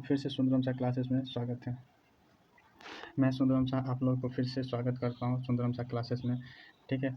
फिर से सुंदरम सा क्लासेस में स्वागत है। मैं सुंदरम सा आप लोगों को फिर से स्वागत करता हूँ सुंदरम सा क्लासेस में। ठीक है,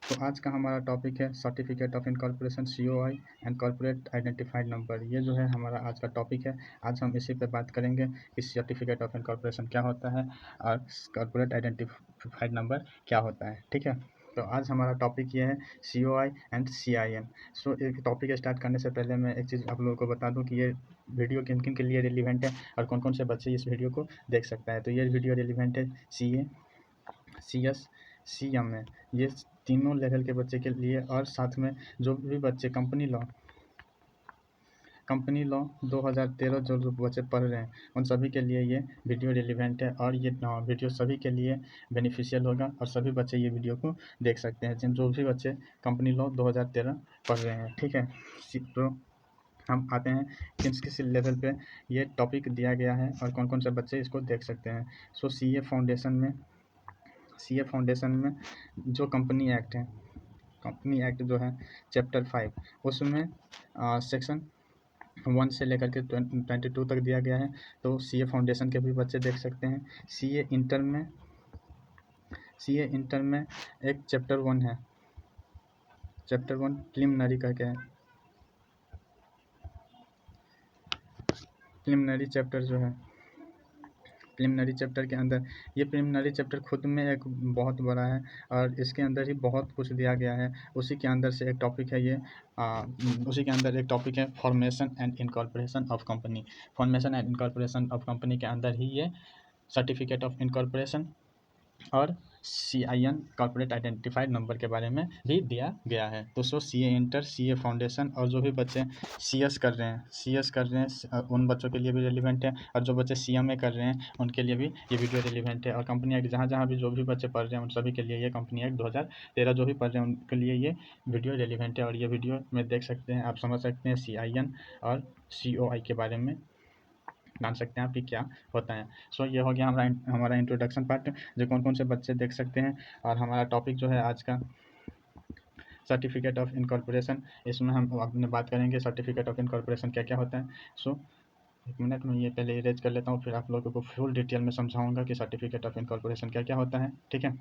तो आज का हमारा टॉपिक है certificate of incorporation COI and corporate identified number. ये जो है हमारा आज का टॉपिक है। आज हम इसी पे बात करेंगे कि सर्टिफिकेट ऑफ इनकॉर्पोरेशन क्या होता है और कॉर्पोरेट आइडेंटिफाइड नंबर क्या होता है। ठीक है, तो आज हमारा टॉपिक ये है COI एंड CIN। सो एक टॉपिक स्टार्ट करने से पहले मैं एक चीज़ आप लोगों को बता दूं कि ये वीडियो किन किन के लिए रिलीवेंट है और कौन कौन से बच्चे इस वीडियो को देख सकता है। तो ये वीडियो रिलीवेंट है CA, CS, CMA, ये तीनों लेवल के बच्चे के लिए, और साथ में जो भी बच्चे कंपनी लॉ 2013 जो बच्चे पढ़ रहे हैं उन सभी के लिए ये वीडियो रिलीवेंट है। और ये वीडियो सभी के लिए बेनिफिशियल होगा और सभी बच्चे ये वीडियो को देख सकते हैं जो भी बच्चे कंपनी लॉ 2013 पढ़ रहे हैं। ठीक है, तो हम आते हैं किस लेवल पे ये टॉपिक दिया गया है और कौन कौन से बच्चे इसको देख सकते हैं। सो CA फाउंडेशन में जो कंपनी एक्ट जो है चैप्टर 5, उसमें सेक्शन 1 से लेकर के 22 तक दिया गया है। तो CA फाउंडेशन के भी बच्चे देख सकते हैं। CA इंटर में एक चैप्टर 1 है, चैप्टर 1 प्रिलिमिनरी करके है। प्रिलिमिनरी चैप्टर जो है, प्रिलिमिनरी चैप्टर के अंदर, ये प्रिलिमिनरी चैप्टर खुद में एक बहुत बड़ा है और इसके अंदर ही बहुत कुछ दिया गया है। उसी के अंदर से एक टॉपिक है उसी के अंदर एक टॉपिक है formation and incorporation of company. Formation and incorporation of company के अंदर ही ये सर्टिफिकेट ऑफ इनकॉर्पोरेशन और CIN कॉर्पोरेट आइडेंटिफाइड नंबर के बारे में भी दिया गया है। तो CA इंटर, CA फाउंडेशन और जो भी बच्चे CS कर रहे हैं उन बच्चों के लिए भी रिलीवेंट है, और जो बच्चे CMA कर रहे हैं उनके लिए भी ये वीडियो रिलीवेंट है। और कंपनी एक्ट जहाँ भी जो भी बच्चे पढ़ रहे हैं उन सभी के लिए ये कंपनी एक्ट 2013 जो भी पढ़ रहे हैं उनके लिए ये वीडियो रिलीवेंट है। और ये वीडियो में देख सकते हैं, आप समझ सकते हैं CIN और COI के बारे में, जान सकते हैं आप कि क्या होता है। सो ये हो गया हमारा इंट्रोडक्शन पार्ट, जो कौन कौन से बच्चे देख सकते हैं। और हमारा टॉपिक जो है आज का सर्टिफिकेट ऑफ इनकॉर्पोरेशन, इसमें हम अपने बात करेंगे सर्टिफिकेट ऑफ इनकॉर्पोरेशन क्या क्या होता है। सो एक मिनट में ये पहले इरेज कर लेता हूँ, फिर आप लोगों को फुल डिटेल में समझाऊंगा कि सर्टिफिकेट ऑफ इनकॉर्पोरेशन क्या क्या होता है। ठीक है,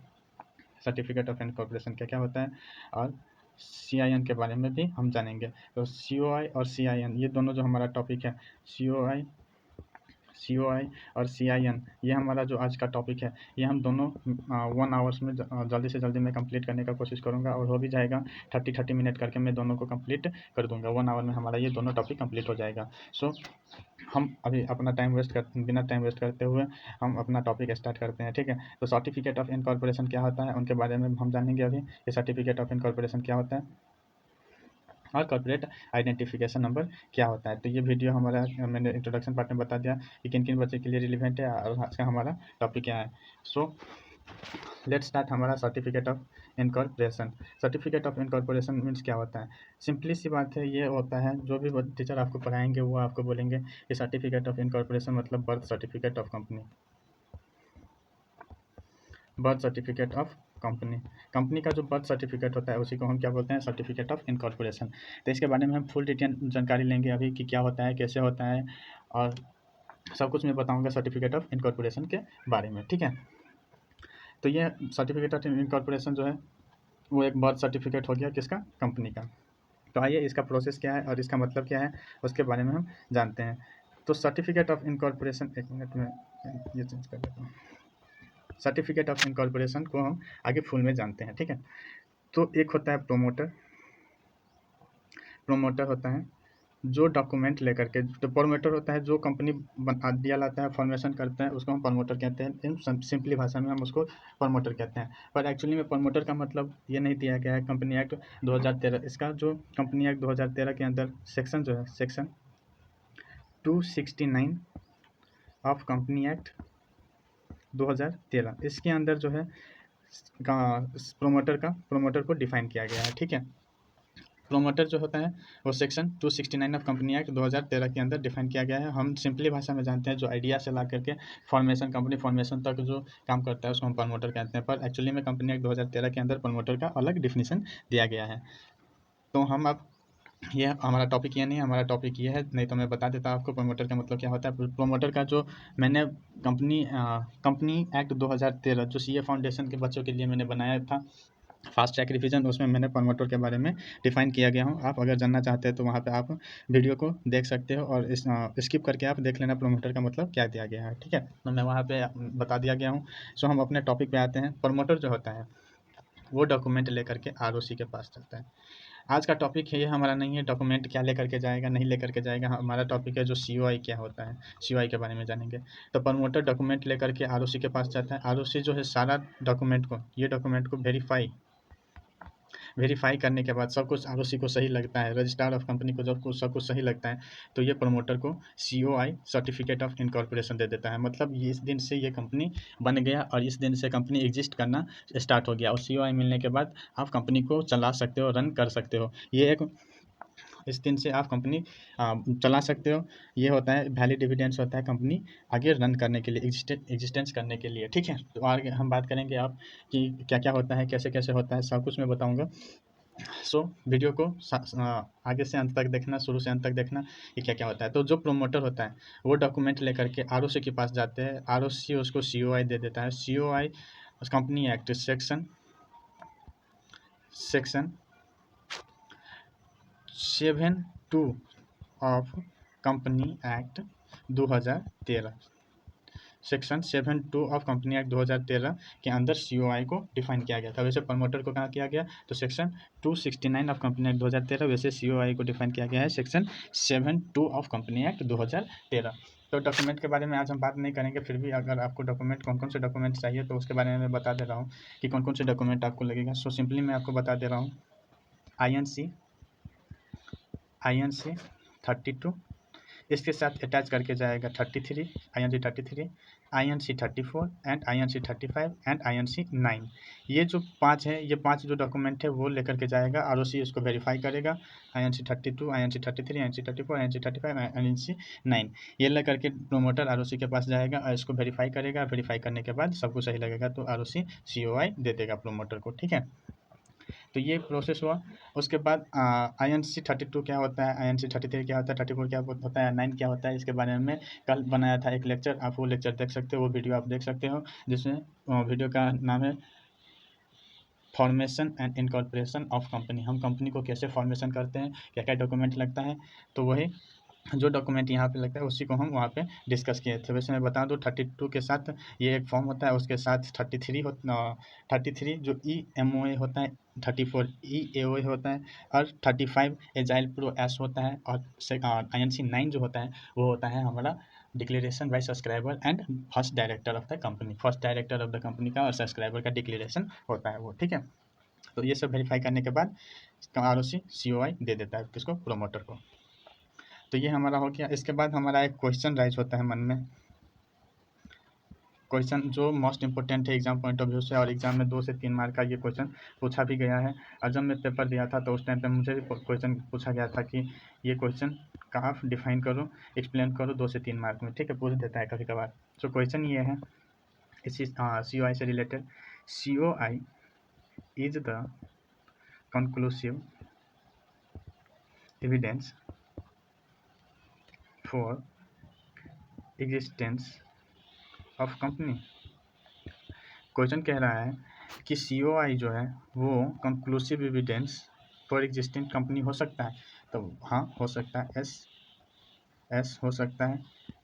सर्टिफिकेट ऑफ इनकॉर्पोरेशन क्या क्या होता है और CIN के बारे में भी हम जानेंगे। तो COI और CIN ये दोनों जो हमारा टॉपिक है, COI और CIN, ये हमारा जो आज का टॉपिक है, ये हम दोनों 1 आवर्स में जल्दी से जल्दी मैं कंप्लीट करने का कोशिश करूँगा, और हो भी जाएगा। 30 मिनट करके मैं दोनों को कंप्लीट कर दूँगा। 1 आवर में हमारा ये दोनों टॉपिक कंप्लीट हो जाएगा। सो हम अभी अपना बिना टाइम वेस्ट करते हुए हम अपना टॉपिक स्टार्ट करते हैं। ठीक है, तो सर्टिफिकेट ऑफ इनकॉर्पोरेशन क्या होता है उनके बारे में हम जानेंगे अभी कि सर्टिफिकेट ऑफ इनकॉर्पोरेशन क्या होता है और कॉर्पोरेट आइडेंटिफिकेशन नंबर क्या होता है। तो ये वीडियो हमारा मैंने इंट्रोडक्शन पार्ट में बता दिया कि किन किन बच्चे के लिए रिलीवेंट है और आज का हमारा टॉपिक क्या है। सो लेट्स स्टार्ट हमारा certificate of incorporation. Certificate of incorporation means क्या होता है। सिंपली सी बात है, ये होता है जो भी टीचर आपको पढ़ाएंगे वो आपको बोलेंगे कि सर्टिफिकेट ऑफ इनकॉर्पोरेशन मतलब birth certificate of company, birth certificate of company का जो बर्थ सर्टिफिकेट होता है उसी को हम क्या बोलते हैं, सर्टिफिकेट ऑफ इनकॉर्पोरेशन। तो इसके बारे में हम फुल डिटेल जानकारी लेंगे अभी कि क्या होता है, कैसे होता है, और सब कुछ मैं बताऊंगा सर्टिफिकेट ऑफ इनकॉर्पोरेशन के बारे में। ठीक है, तो ये सर्टिफिकेट ऑफ इनकॉर्पोरेशन जो है वो एक बर्थ सर्टिफिकेट हो गया किसका, कंपनी का। तो आइए इसका प्रोसेस क्या है और इसका मतलब क्या है उसके बारे में हम जानते हैं। तो सर्टिफिकेट ऑफ इनकॉर्पोरेशन, एक मिनट में ये चेंज कर देता हूँ। सर्टिफिकेट ऑफ इनकॉर्पोरेशन को हम आगे फुल में जानते हैं। ठीक है, तो एक होता है प्रोमोटर होता है जो डॉक्यूमेंट लेकर के, तो प्रोमोटर होता है जो कंपनी दिया लाता है, फॉर्मेशन करते हैं, उसको हम प्रमोटर कहते हैं। इन सिंपली भाषा में हम उसको प्रमोटर कहते हैं। पर एक्चुअली में प्रमोटर का मतलब ये नहीं दिया गया है। कंपनी एक्ट 2013, इसका जो कंपनी एक्ट 2013 के अंदर सेक्शन जो है, सेक्शन 269 ऑफ कंपनी एक्ट 2013, इसके अंदर जो है प्रोमोटर को डिफाइन किया गया है। ठीक है, प्रोमोटर जो होता है वो सेक्शन 269 ऑफ कंपनी एक्ट 2013 के अंदर डिफाइन किया गया है। हम सिंपली भाषा में जानते हैं जो आइडिया से ला करके कंपनी फॉर्मेशन तक जो काम करता है उसको हम प्रमोटर कहते हैं। पर एक्चुअली में कंपनी एक्ट 2013 के अंदर प्रमोटर का अलग डिफिनीशन दिया गया है। तो हम अब ये हमारा टॉपिक ये नहीं है, हमारा टॉपिक ये है, नहीं तो मैं बता देता आपको प्रमोटर का मतलब क्या होता है। प्रमोटर का जो मैंने कंपनी एक्ट 2013 जो सीए फाउंडेशन के बच्चों के लिए मैंने बनाया था फास्ट ट्रैक रिवीजन, उसमें मैंने प्रमोटर के बारे में डिफाइन किया गया हूँ। आप अगर जानना चाहते हैं तो वहाँ पे आप वीडियो को देख सकते हो और इस स्किप करके आप देख लेना प्रमोटर का मतलब क्या दिया गया है, ठीक है। तो मैं वहाँ पे बता दिया गया हूँ। सो हम अपने टॉपिक पे आते हैं। प्रमोटर जो होता है वो डॉक्यूमेंट लेकर के आरओसी के पास चलता है। आज का टॉपिक है ये हमारा नहीं है डॉक्यूमेंट क्या लेकर के जाएगा नहीं लेकर के जाएगा, हमारा टॉपिक है जो सीओआई क्या होता है, सीओआई के बारे में जानेंगे। तो प्रमोटर डॉक्यूमेंट लेकर के आरओसी के पास जाता है। आरओसी जो है सारा डॉक्यूमेंट को वेरीफाई करने के बाद सब कुछ आरओसी को सही लगता है, रजिस्ट्रार ऑफ कंपनी को जब कुछ सब कुछ सही लगता है तो ये प्रमोटर को सीओआई सर्टिफिकेट ऑफ इनकॉर्पोरेशन दे देता है। मतलब ये इस दिन से ये कंपनी बन गया और इस दिन से कंपनी एग्जिस्ट करना स्टार्ट हो गया, और सीओआई मिलने के बाद आप कंपनी को चला सकते हो, रन कर सकते हो। ये एक इस दिन से आप कंपनी चला सकते हो। ये होता है वैलिड एविडेंस होता है कंपनी आगे रन करने के लिए, एग्जिस्टेंस करने के लिए, ठीक है। तो आगे हम बात करेंगे आप कि क्या क्या होता है, कैसे कैसे होता है, सब कुछ मैं बताऊंगा। सो वीडियो को आगे से अंत तक देखना, शुरू से अंत तक देखना कि क्या क्या होता है। तो जो प्रोमोटर होता है वो डॉक्यूमेंट लेकर के आरओसी के पास जाते हैं, आरओसी उसको सीओआई दे देता है। COI company act section 7(2) of company act 2013, section 7(2) of company act 2013 के अंदर सीओआई को डिफाइन किया गया था। वैसे प्रमोटर को कहाँ किया गया, तो सेक्शन 269 ऑफ कंपनी एक्ट 2013, वैसे सीओआई को डिफाइन किया गया है सेक्शन 7(2) ऑफ कंपनी एक्ट 2013। तो डॉक्यूमेंट के बारे में आज हम बात नहीं करेंगे, फिर भी अगर आपको डॉक्यूमेंट कौन कौन से डॉक्यूमेंट चाहिए तो उसके बारे में मैं बता दे रहा हूँ कि कौन कौन से डॉक्यूमेंट आपको लगेगा। सो सिंपली मैं आपको बता दे रहा हूँ। आई एन सी 32, इसके साथ अटैच करके जाएगा 33, INC 33, INC 34 and INC 35 and INC 9। ये जो 5 है, ये 5 जो डॉक्यूमेंट है वो लेकर के जाएगा, आरओसी इसको वेरीफाई करेगा। INC 32, INC 33, INC 34, INC 35, INC 9 ये लेकर के प्रोमोटर आरओसी के पास जाएगा और इसको वेरीफाई करेगा। वेरीफाई करने के बाद सब कुछ सही लगेगा तो आरओसी सीओआई दे देगा प्रोमोटर को, ठीक है। तो ये प्रोसेस हुआ। उसके बाद INC 32 क्या होता है, INC 33 क्या होता है, 34 क्या होता है, 9 क्या होता है, इसके बारे में कल बनाया था एक लेक्चर, आप वो लेक्चर देख सकते हो, वो वीडियो आप देख सकते हो, जिसमें वीडियो का नाम है formation and incorporation of company. हम कंपनी को कैसे फॉर्मेशन करते हैं, क्या क्या डॉक्यूमेंट लगता है, तो वही जो डॉक्यूमेंट यहाँ पे लगता है उसी को हम वहाँ पे डिस्कस किए थे। वैसे मैं बता दूँ 32 के साथ ये एक फॉर्म होता है, उसके साथ 33 जो EMOA होता है, 34 EAOA होता है और 35 एजाइल प्रो एस होता है, और INC 9 जो होता है वो होता है हमारा declaration bye subscriber and first director of the company, first director of the company का और सब्सक्राइबर का डिक्लेरेशन होता है वो, ठीक है। तो ये सब वेरीफाई करने के बाद आरओसी सीओआई दे देता है किसको, प्रोमोटर को। तो ये हमारा हो गया। इसके बाद हमारा एक क्वेश्चन राइज होता है मन में, क्वेश्चन जो मोस्ट इंपॉर्टेंट है एग्जाम पॉइंट ऑफ व्यू से, और एग्जाम में 2 से 3 मार्क का ये क्वेश्चन पूछा भी गया है। और जब मैं पेपर दिया था तो उस टाइम पे मुझे भी क्वेश्चन पूछा गया था कि ये क्वेश्चन का आप डिफाइन करो, एक्सप्लेन करो 2 से 3 मार्क में, ठीक है, पूछ देता है कभी कभार। तो क्वेश्चन ये है इसी सीओआई से related, COI is the conclusive evidence for existence of company. Question कह रहा है कि सीओआई जो है वो conclusive evidence for existing company हो सकता है। तो हाँ हो सकता है, एस हो सकता है।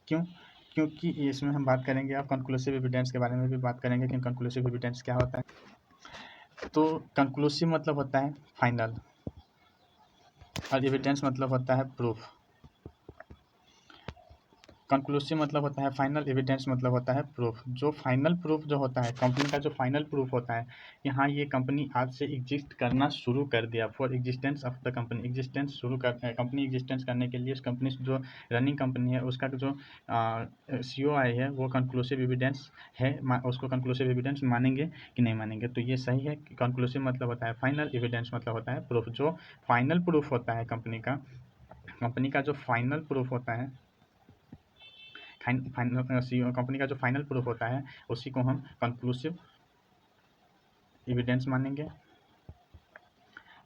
क्यों? क्योंकि इसमें हम बात करेंगे, आप कंक्लूसिव एविडेंस के बारे में भी बात करेंगे कि कंक्लूसिव एविडेंस क्या होता है। तो कंक्लूसिव मतलब होता है फाइनल, और एविडेंस मतलब होता है प्रूफ। कंक्लूसिव मतलब होता है फाइनल, एविडेंस मतलब होता है प्रूफ। जो फाइनल प्रूफ जो होता है कंपनी का, जो फाइनल प्रूफ होता है कि हाँ ये कंपनी आज से एग्जिस्ट करना शुरू कर दिया, for existence of the company, existence शुरू कर कंपनी एग्जिस्टेंस करने के लिए उस कंपनी जो रनिंग कंपनी है उसका जो सीओआई है वो कंक्लूसिव एविडेंस है, उसको कंक्लूसिव एविडेंस मानेंगे कि नहीं मानेंगे। तो ये सही है कि कंक्लूसिव मतलब होता है फाइनल, एविडेंस मतलब होता है प्रूफ। जो फाइनल प्रूफ होता है कंपनी का जो फाइनल प्रूफ होता है, कंपनी का जो फाइनल प्रूफ होता है उसी को हम कंक्लूसिव एविडेंस मानेंगे।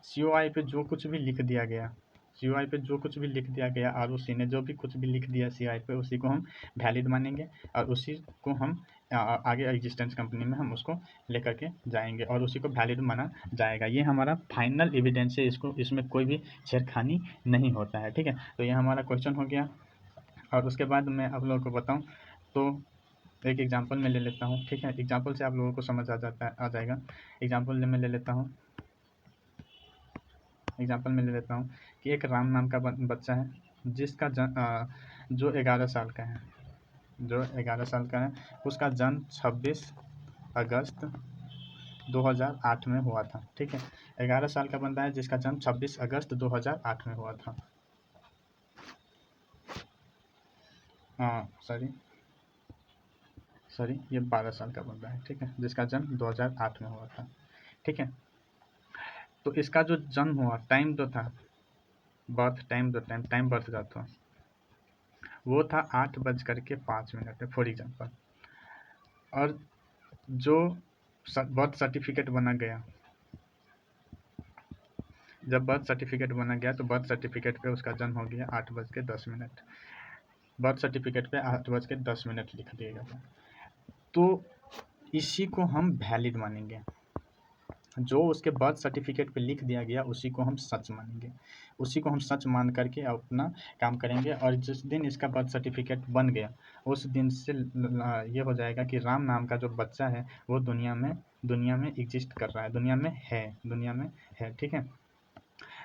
सीओआई पे जो कुछ भी लिख दिया गया, COI पे जो कुछ भी लिख दिया गया, ROC ने जो भी कुछ भी लिख दिया COI पे, उसी को हम वैलिड मानेंगे और उसी को हम आगे एग्जिस्टेंस कंपनी में हम उसको लेकर के जाएंगे और उसी को वैलिड माना जाएगा। ये हमारा फाइनल एविडेंस है, इसको इसमें कोई भी छेड़खानी नहीं होता है। ठीक है, तो ये हमारा क्वेश्चन हो गया। और उसके बाद मैं आप लोगों को बताऊं तो एक एग्जांपल मैं ले लेता हूं। ठीक है, एग्जांपल से आप लोगों को समझ आ जाएगा। एग्जांपल मैं ले लेता हूं कि एक राम नाम का बच्चा है जिसका जो 11 साल का है, उसका जन्म 26 अगस्त 2008 में हुआ था। ठीक है, 11 साल का बंदा है जिसका जन्म 26 अगस्त 2008 में हुआ था। सॉरी, ये 12 साल का बंदा है। ठीक है, जिसका जन्म 2008 में हुआ था। ठीक है, तो इसका जो जन्म हुआ टाइम जो था, टाइम बर्थ का था, वो था 8:05 फॉर एग्जाम्पल। और जो बर्थ सर्टिफिकेट बना गया, जब बर्थ सर्टिफिकेट बना गया तो बर्थ सर्टिफिकेट पे उसका जन्म हो गया 8:10। बर्थ सर्टिफिकेट पे 8:10 लिख दिया गया, तो इसी को हम वैलिड मानेंगे। जो उसके बर्थ सर्टिफिकेट पे लिख दिया गया उसी को हम सच मानेंगे, उसी को हम सच मान करके अपना काम करेंगे। और जिस दिन इसका बर्थ सर्टिफिकेट बन गया उस दिन से ये हो जाएगा कि राम नाम का जो बच्चा है वो दुनिया में एग्जिस्ट कर रहा है, दुनिया में है। ठीक है,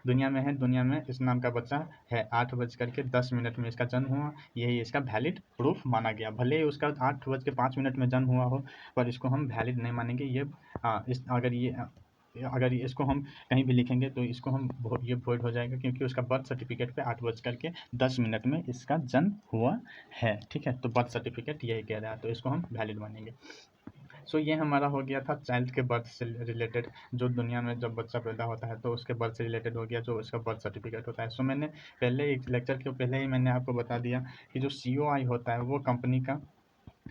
दुनिया में इस नाम का बच्चा है। 8:10 में इसका जन्म हुआ, यही इसका वैलिड प्रूफ माना गया। भले ही उसका 8:05 में जन्म हुआ हो, पर इसको हम वैलिड नहीं मानेंगे। ये अगर इसको हम कहीं भी लिखेंगे तो इसको हम ये वॉइड हो जाएगा, क्योंकि उसका बर्थ सर्टिफिकेट पे 8:10 में इसका जन्म हुआ है। ठीक है, तो बर्थ सर्टिफिकेट यही कह रहा है, तो इसको हम वैलिड मानेंगे। सो ये हमारा हो गया था चाइल्ड के बर्थ से रिलेटेड। जो दुनिया में जब बच्चा पैदा होता है तो उसके बर्थ से रिलेटेड हो गया जो उसका बर्थ सर्टिफिकेट होता है। सो मैंने पहले एक लेक्चर के पहले ही मैंने आपको बता दिया कि जो COI होता है वो कंपनी का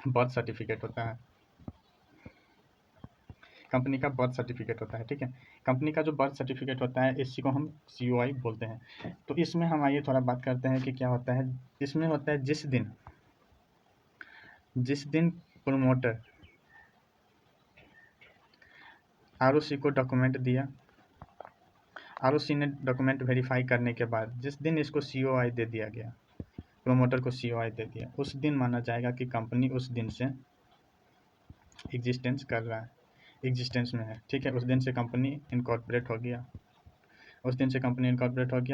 बर्थ सर्टिफिकेट होता है, कंपनी का बर्थ सर्टिफिकेट होता है। ठीक है, कंपनी का जो बर्थ सर्टिफिकेट होता है इसी को हम COI बोलते हैं। तो इसमें हम आइए थोड़ा बात करते हैं कि क्या होता है। इसमें होता है जिस दिन प्रोमोटर ROC को डॉक्यूमेंट दिया, ROC ने डॉक्यूमेंट वेरीफाई करने के बाद जिस दिन इसको COI दे दिया गया, प्रोमोटर को COI दे दिया, उस दिन माना जाएगा कि कंपनी उस दिन से एग्जिस्टेंस कर रहा है, एग्जिस्टेंस में है। ठीक है, उस दिन से कंपनी इनकॉर्पोरेट हो गया,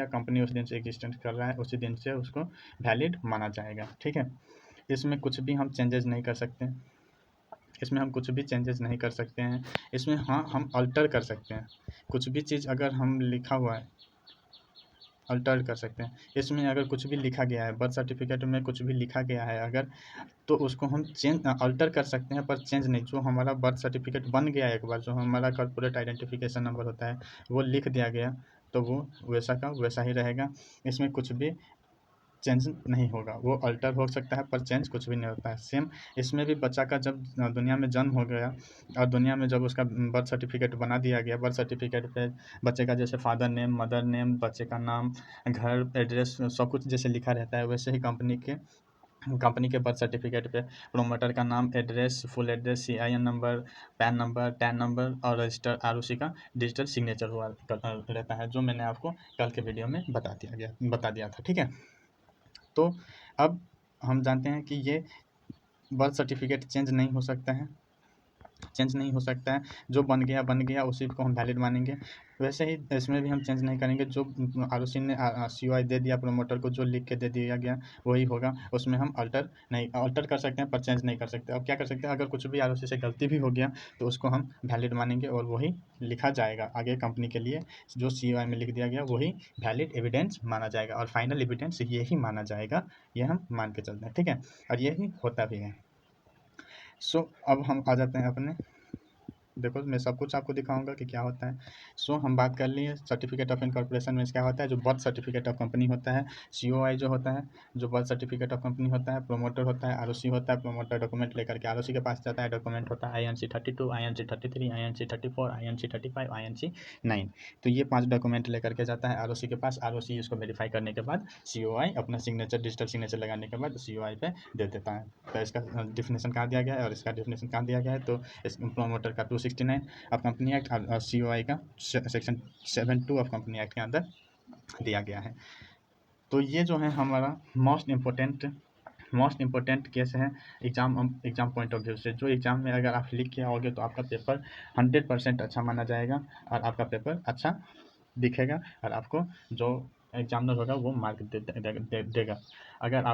कंपनी उस दिन से एग्जिस्टेंस कर रहा है, उसी दिन से उसको वैलिड माना जाएगा। ठीक है, इसमें कुछ भी हम चेंजेस नहीं कर सकते हैं, इसमें हाँ हम अल्टर कर सकते हैं। कुछ भी चीज़ अगर हम लिखा हुआ है अल्टर कर सकते हैं। इसमें अगर कुछ भी लिखा गया है, बर्थ सर्टिफिकेट में कुछ भी लिखा गया है अगर, तो उसको हम अल्टर कर सकते हैं, पर चेंज नहीं। जो हमारा बर्थ सर्टिफिकेट बन गया एक बार, जो हमारा कॉर्पोरेट आइडेंटिफिकेशन नंबर होता है वो लिख दिया गया, तो वो वैसा का वैसा ही रहेगा। इसमें कुछ भी चेंज नहीं होगा, वो अल्टर हो सकता है पर चेंज कुछ भी नहीं होता है। सेम इसमें भी बच्चा का जब दुनिया में जन्म हो गया और दुनिया में जब उसका बर्थ सर्टिफिकेट बना दिया गया, बर्थ सर्टिफिकेट पे बच्चे का जैसे फादर नेम, मदर नेम, बच्चे का नाम, घर, एड्रेस सब कुछ जैसे लिखा रहता है, वैसे ही कंपनी के बर्थ सर्टिफिकेट पे प्रोमोटर का नाम, address, full address, CIN number, pan number, tan number और रजिस्टर ROC का डिजिटल सिग्नेचर हुआ रहता है, जो मैंने आपको कल के वीडियो में बता दिया था। ठीक है, तो अब हम जानते हैं कि ये बर्थ सर्टिफिकेट चेंज नहीं हो सकता है, जो बन गया उसी को हम वैलिड मानेंगे। वैसे ही इसमें भी हम चेंज नहीं करेंगे, जो ROC ने COI दे दिया प्रोमोटर को, जो लिख के दे दिया गया वही होगा, उसमें हम अल्टर कर सकते हैं पर चेंज नहीं कर सकते। अब क्या कर सकते हैं, अगर कुछ भी ROC से गलती भी हो गया तो उसको हम वैलिड मानेंगे और वही लिखा जाएगा आगे कंपनी के लिए, जो COI में लिख दिया गया वही वैलिड एविडेंस माना जाएगा और फाइनल एविडेंस यही माना जाएगा, ये हम मान के चलते हैं। ठीक है, और यही होता भी है। सो अब हम आ जाते हैं अपने देखो मैं सब कुछ आपको दिखाऊंगा कि क्या होता है। सो हम बात कर लिए सर्टिफिकेट ऑफ इनकॉर्पोरेशन में क्या होता है, जो बर्थ सर्टिफिकेट ऑफ कंपनी होता है, सीओआई जो होता है, जो बर्थ सर्टिफिकेट ऑफ कंपनी होता है, प्रोमोटर होता है, आरओसी होता है, प्रोमोटर डॉक्यूमेंट लेकर के आरओसी के पास जाता है, डॉक्यूमेंट होता है INC 32, INC 33, INC 34, INC 35, INC 9। तो ये 5 डॉक्यूमेंट लेकर के जाता है आरओसी के पास, आरओसी इसको वेरीफाई करने के बाद सीओआई अपना सिग्नेचर, डिजिटल सिग्नेचर लगाने के बाद सीओआई पे दे देता है। तो इसका डिफिनेशन कहाँ दिया गया है और इसका डिफिनेशन कहाँ दिया गया है, तो इस प्रोमोटर का 269 ऑफ कंपनी एक्ट और सीओआई का सेक्शन 72 ऑफ कंपनी एक्ट के अंदर दिया गया है। तो ये जो है हमारा मोस्ट इम्पोर्टेंट केस है एग्जाम पॉइंट ऑफ व्यू से। जो एग्जाम में अगर आप लिख के आओगे तो आपका पेपर 100% अच्छा माना जाएगा और आपका पेपर अच्छा दिखेगा और आपको जो एग्जामिनर होगा वो मार्क देगा। अगर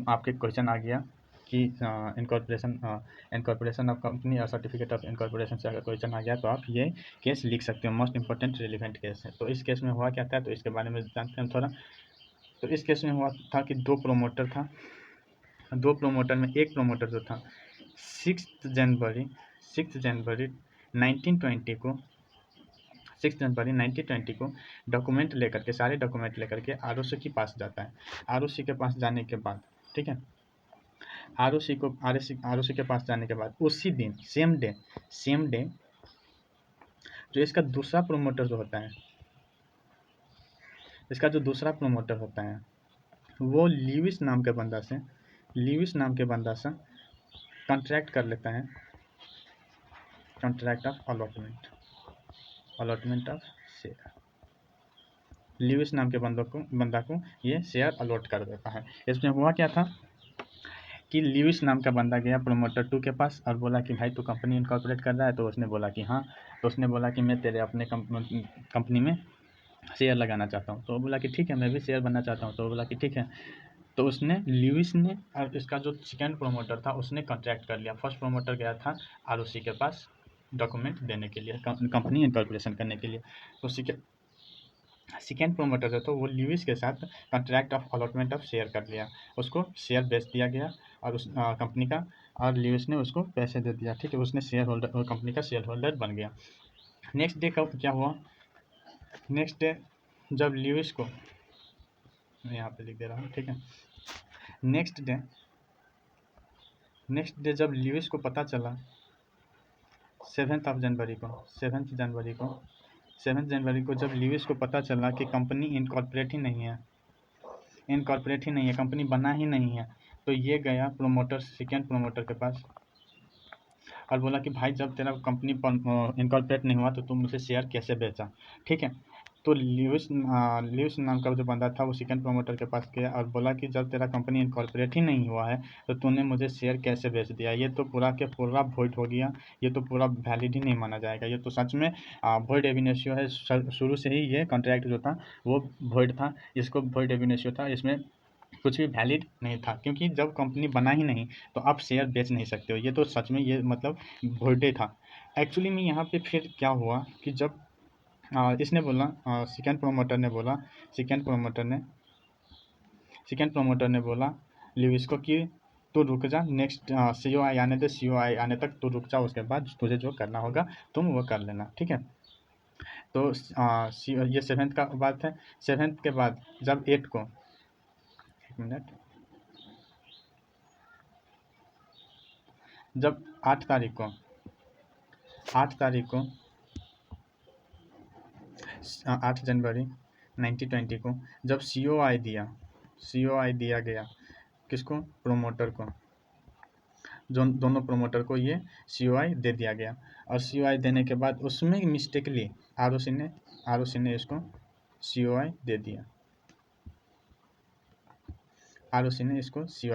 आपके क्वेश्चन आ गया कि इनकॉर्पोरेशन ऑफ कंपनी और सर्टिफिकेट ऑफ इनकॉर्पोरेशन से अगर क्वेश्चन आ गया तो आप ये केस लिख सकते हो, मोस्ट इंपॉर्टेंट रिलेवेंट केस है। तो इस केस में हुआ क्या था, तो इसके बारे में जानते हैं थोड़ा। तो इस केस में हुआ था कि दो प्रोमोटर में एक प्रोमोटर जो था 6 जनवरी 1920 को 6 जनवरी 1920 को डॉक्यूमेंट लेकर के, सारे डॉक्यूमेंट लेकर के आरओसी के पास जाता है। आरओसी के पास जाने के बाद, ठीक है, आरओसी के पास जाने के बाद उसी दिन सेम डे जो इसका दूसरा प्रोमोटर जो होता है, वो लीविस नाम के बंदा से कॉन्ट्रैक्ट कर लेता है, contract of allotment of share. Lewis नाम के बंदा को ये शेयर अलॉट कर देता है। इसमें हुआ क्या था कि लीविस नाम का बंदा गया प्रोमोटर 2 के पास और बोला कि भाई तू कंपनी इनकॉर्पोरेट कर रहा है, तो उसने बोला कि हाँ। तो उसने बोला कि मैं तेरे अपने कंपनी में शेयर लगाना चाहता हूँ। तो वो बोला कि ठीक है, मैं भी शेयर बनना चाहता हूँ। तो वो बोला कि ठीक है। तो उसने ल्यूइस ने और इसका जो सेकेंड प्रोमोटर था उसने कॉन्ट्रैक्ट कर लिया। फर्स्ट प्रोमोटर गया था आरओसी के पास डॉक्यूमेंट देने के लिए, कंपनी इनकॉर्पोरेशन करने के लिए। तो सेकेंड प्रोमोटर जो था वो ल्यूइस के साथ contract of allotment of share कर लिया, उसको शेयर बेच दिया गया और उस कंपनी का, और ल्यूइस ने उसको पैसे दे दिया, ठीक है, उसने शेयर होल्डर, कंपनी का शेयर होल्डर बन गया। नेक्स्ट डे कब क्या हुआ, नेक्स्ट डे जब ल्यूइस को, मैं यहाँ पे लिख दे रहा हूँ, ठीक है, नेक्स्ट डे जब ल्यूइस को पता चला 7 जनवरी को जब ल्यूइस को पता चला कि कंपनी इनकॉर्पोरेट ही नहीं है, कंपनी बना ही नहीं है, तो ये गया सेकेंड प्रोमोटर के पास और बोला कि भाई जब तेरा कंपनी इनकॉर्पोरेट नहीं हुआ तो तुम मुझे शेयर कैसे बेचा, ठीक है। तो ल्यूइस नाम का जो बंदा था वो सेकेंड प्रोमोटर के पास गया और बोला कि जब तेरा कंपनी इनकॉर्पोरेट ही नहीं हुआ है तो तूने मुझे शेयर कैसे बेच दिया, ये तो पूरा के पूरा वॉइड हो गया, ये तो पूरा वैलिड ही नहीं माना जाएगा, ये तो सच में वॉइड एब इनिशियो है। शुरू से ही ये कॉन्ट्रैक्ट जो था वो वॉइड था, इसको वॉइड एब इनिशियो था, इसमें कुछ भी वैलिड नहीं था, क्योंकि जब कंपनी बना ही नहीं तो आप शेयर बेच नहीं सकते हो, ये तो सच में ये मतलब वॉइड था। एक्चुअली में यहाँ पे फिर क्या हुआ कि जब इसने बोला, सेकेंड प्रोमोटर ने बोला ल्यूइस को कि तू रुक जा, नेक्स्ट सीओआई आने दे, सीओआई आने तक तू रुक जा, उसके बाद तुझे जो करना होगा तुम वो कर लेना, ठीक है। तो ये 7th का बात है। 7th के बाद जब 8 को, एक मिनट, जब 8 तारीख को 8 जनवरी 1920 को जब सीओआई दिया गया, किसको, प्रोमोटर को, जो दोनों प्रोमोटर को ये सीओआई दे दिया गया। और सीओआई देने के बाद उसमें मिस्टेकली आरओसी ने इसको सीओआई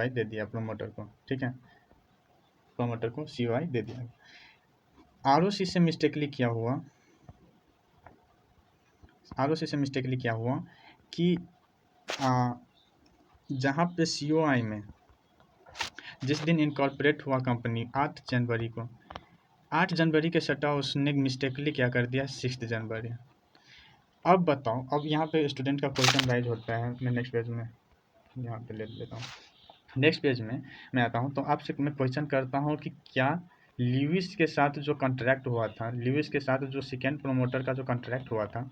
दे दिया, प्रोमोटर को, ठीक है, प्रोमोटर को सीओआई दे दिया। आरओसी से मिस्टेकली क्या हुआ कि जहाँ पे सीओआई में जिस दिन इनकॉर्पोरेट हुआ कंपनी 8 जनवरी के सटा उसने मिस्टेकली क्या कर दिया 6 जनवरी। अब बताओ, अब यहाँ पे स्टूडेंट का क्वेश्चन राइज होता है। मैं नेक्स्ट पेज में यहाँ पे ले लेता हूँ। नेक्स्ट पेज में मैं आता हूँ तो आपसे मैं क्वेश्चन करता हूँ कि क्या ल्यूइस के साथ जो कॉन्ट्रैक्ट हुआ था, ल्यूइस के साथ जो सेकेंड प्रोमोटर का जो कॉन्ट्रैक्ट हुआ था,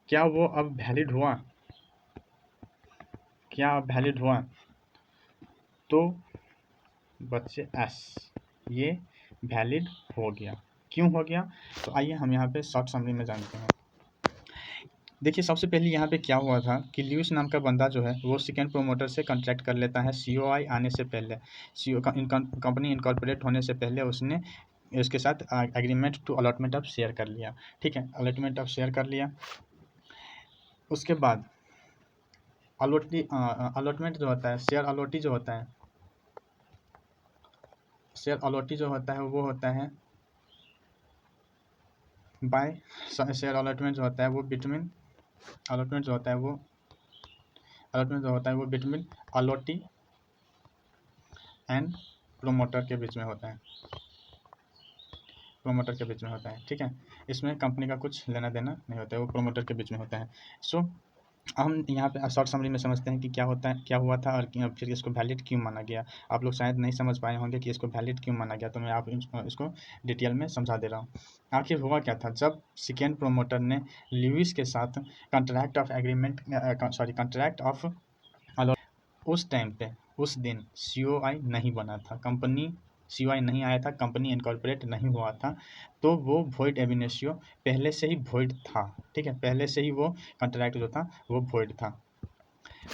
क्या वो अब वैलिड हुआ? क्या अब वैलिड हुआ? तो बच्चे एस, ये वैलिड हो गया। क्यों हो गया? तो आइए हम यहाँ पे शॉर्ट समरी में जानते हैं। देखिए, सबसे पहले यहाँ पे क्या हुआ था कि ल्यूइस नाम का बंदा जो है वो सेकेंड प्रोमोटर से कॉन्ट्रैक्ट कर लेता है सीओआई आने से पहले, सीओ कंपनी इनकॉर्पोरेट होने से पहले उसने इसके साथ agreement to allotment of share कर लिया। ठीक है, अलॉटमेंट ऑफ शेयर कर लिया। उसके बाद अलॉटमेंट जो होता है, शेयर अलॉटी जो होता है, शेयर अलॉटी जो होता है वो होता है बाय, शेयर अलॉटमेंट जो होता है वो बिटवीन, अलॉटमेंट जो होता है वो, अलॉटमेंट जो होता है वो बिटवीन अलॉटी एंड प्रोमोटर के बीच में होता है, प्रोमोटर के बीच में होता है। ठीक है, इसमें कंपनी का कुछ लेना देना नहीं होता है, वो प्रोमोटर के बीच में होता है। सो हम यहाँ पे शॉर्ट समरी में समझते हैं कि क्या होता है, क्या हुआ था और फिर इसको वैलिड क्यों माना गया। आप लोग शायद नहीं समझ पाए होंगे कि इसको वैलिड क्यों माना गया, तो मैं आप इसको डिटेल में समझा दे रहा हूँ। आखिर हुआ क्या था, जब सेकेंड प्रोमोटर ने ल्यूइस के साथ contract of agreement, sorry contract of, उस टाइम पे, उस दिन सीओआई नहीं बना था, कंपनी सीओआई नहीं आया था, कंपनी इनकॉर्पोरेट नहीं हुआ था, तो वो वॉइड एब इनिशियो पहले से ही वॉइड था। ठीक है, पहले से ही वो कॉन्ट्रैक्ट जो था वो वॉइड था।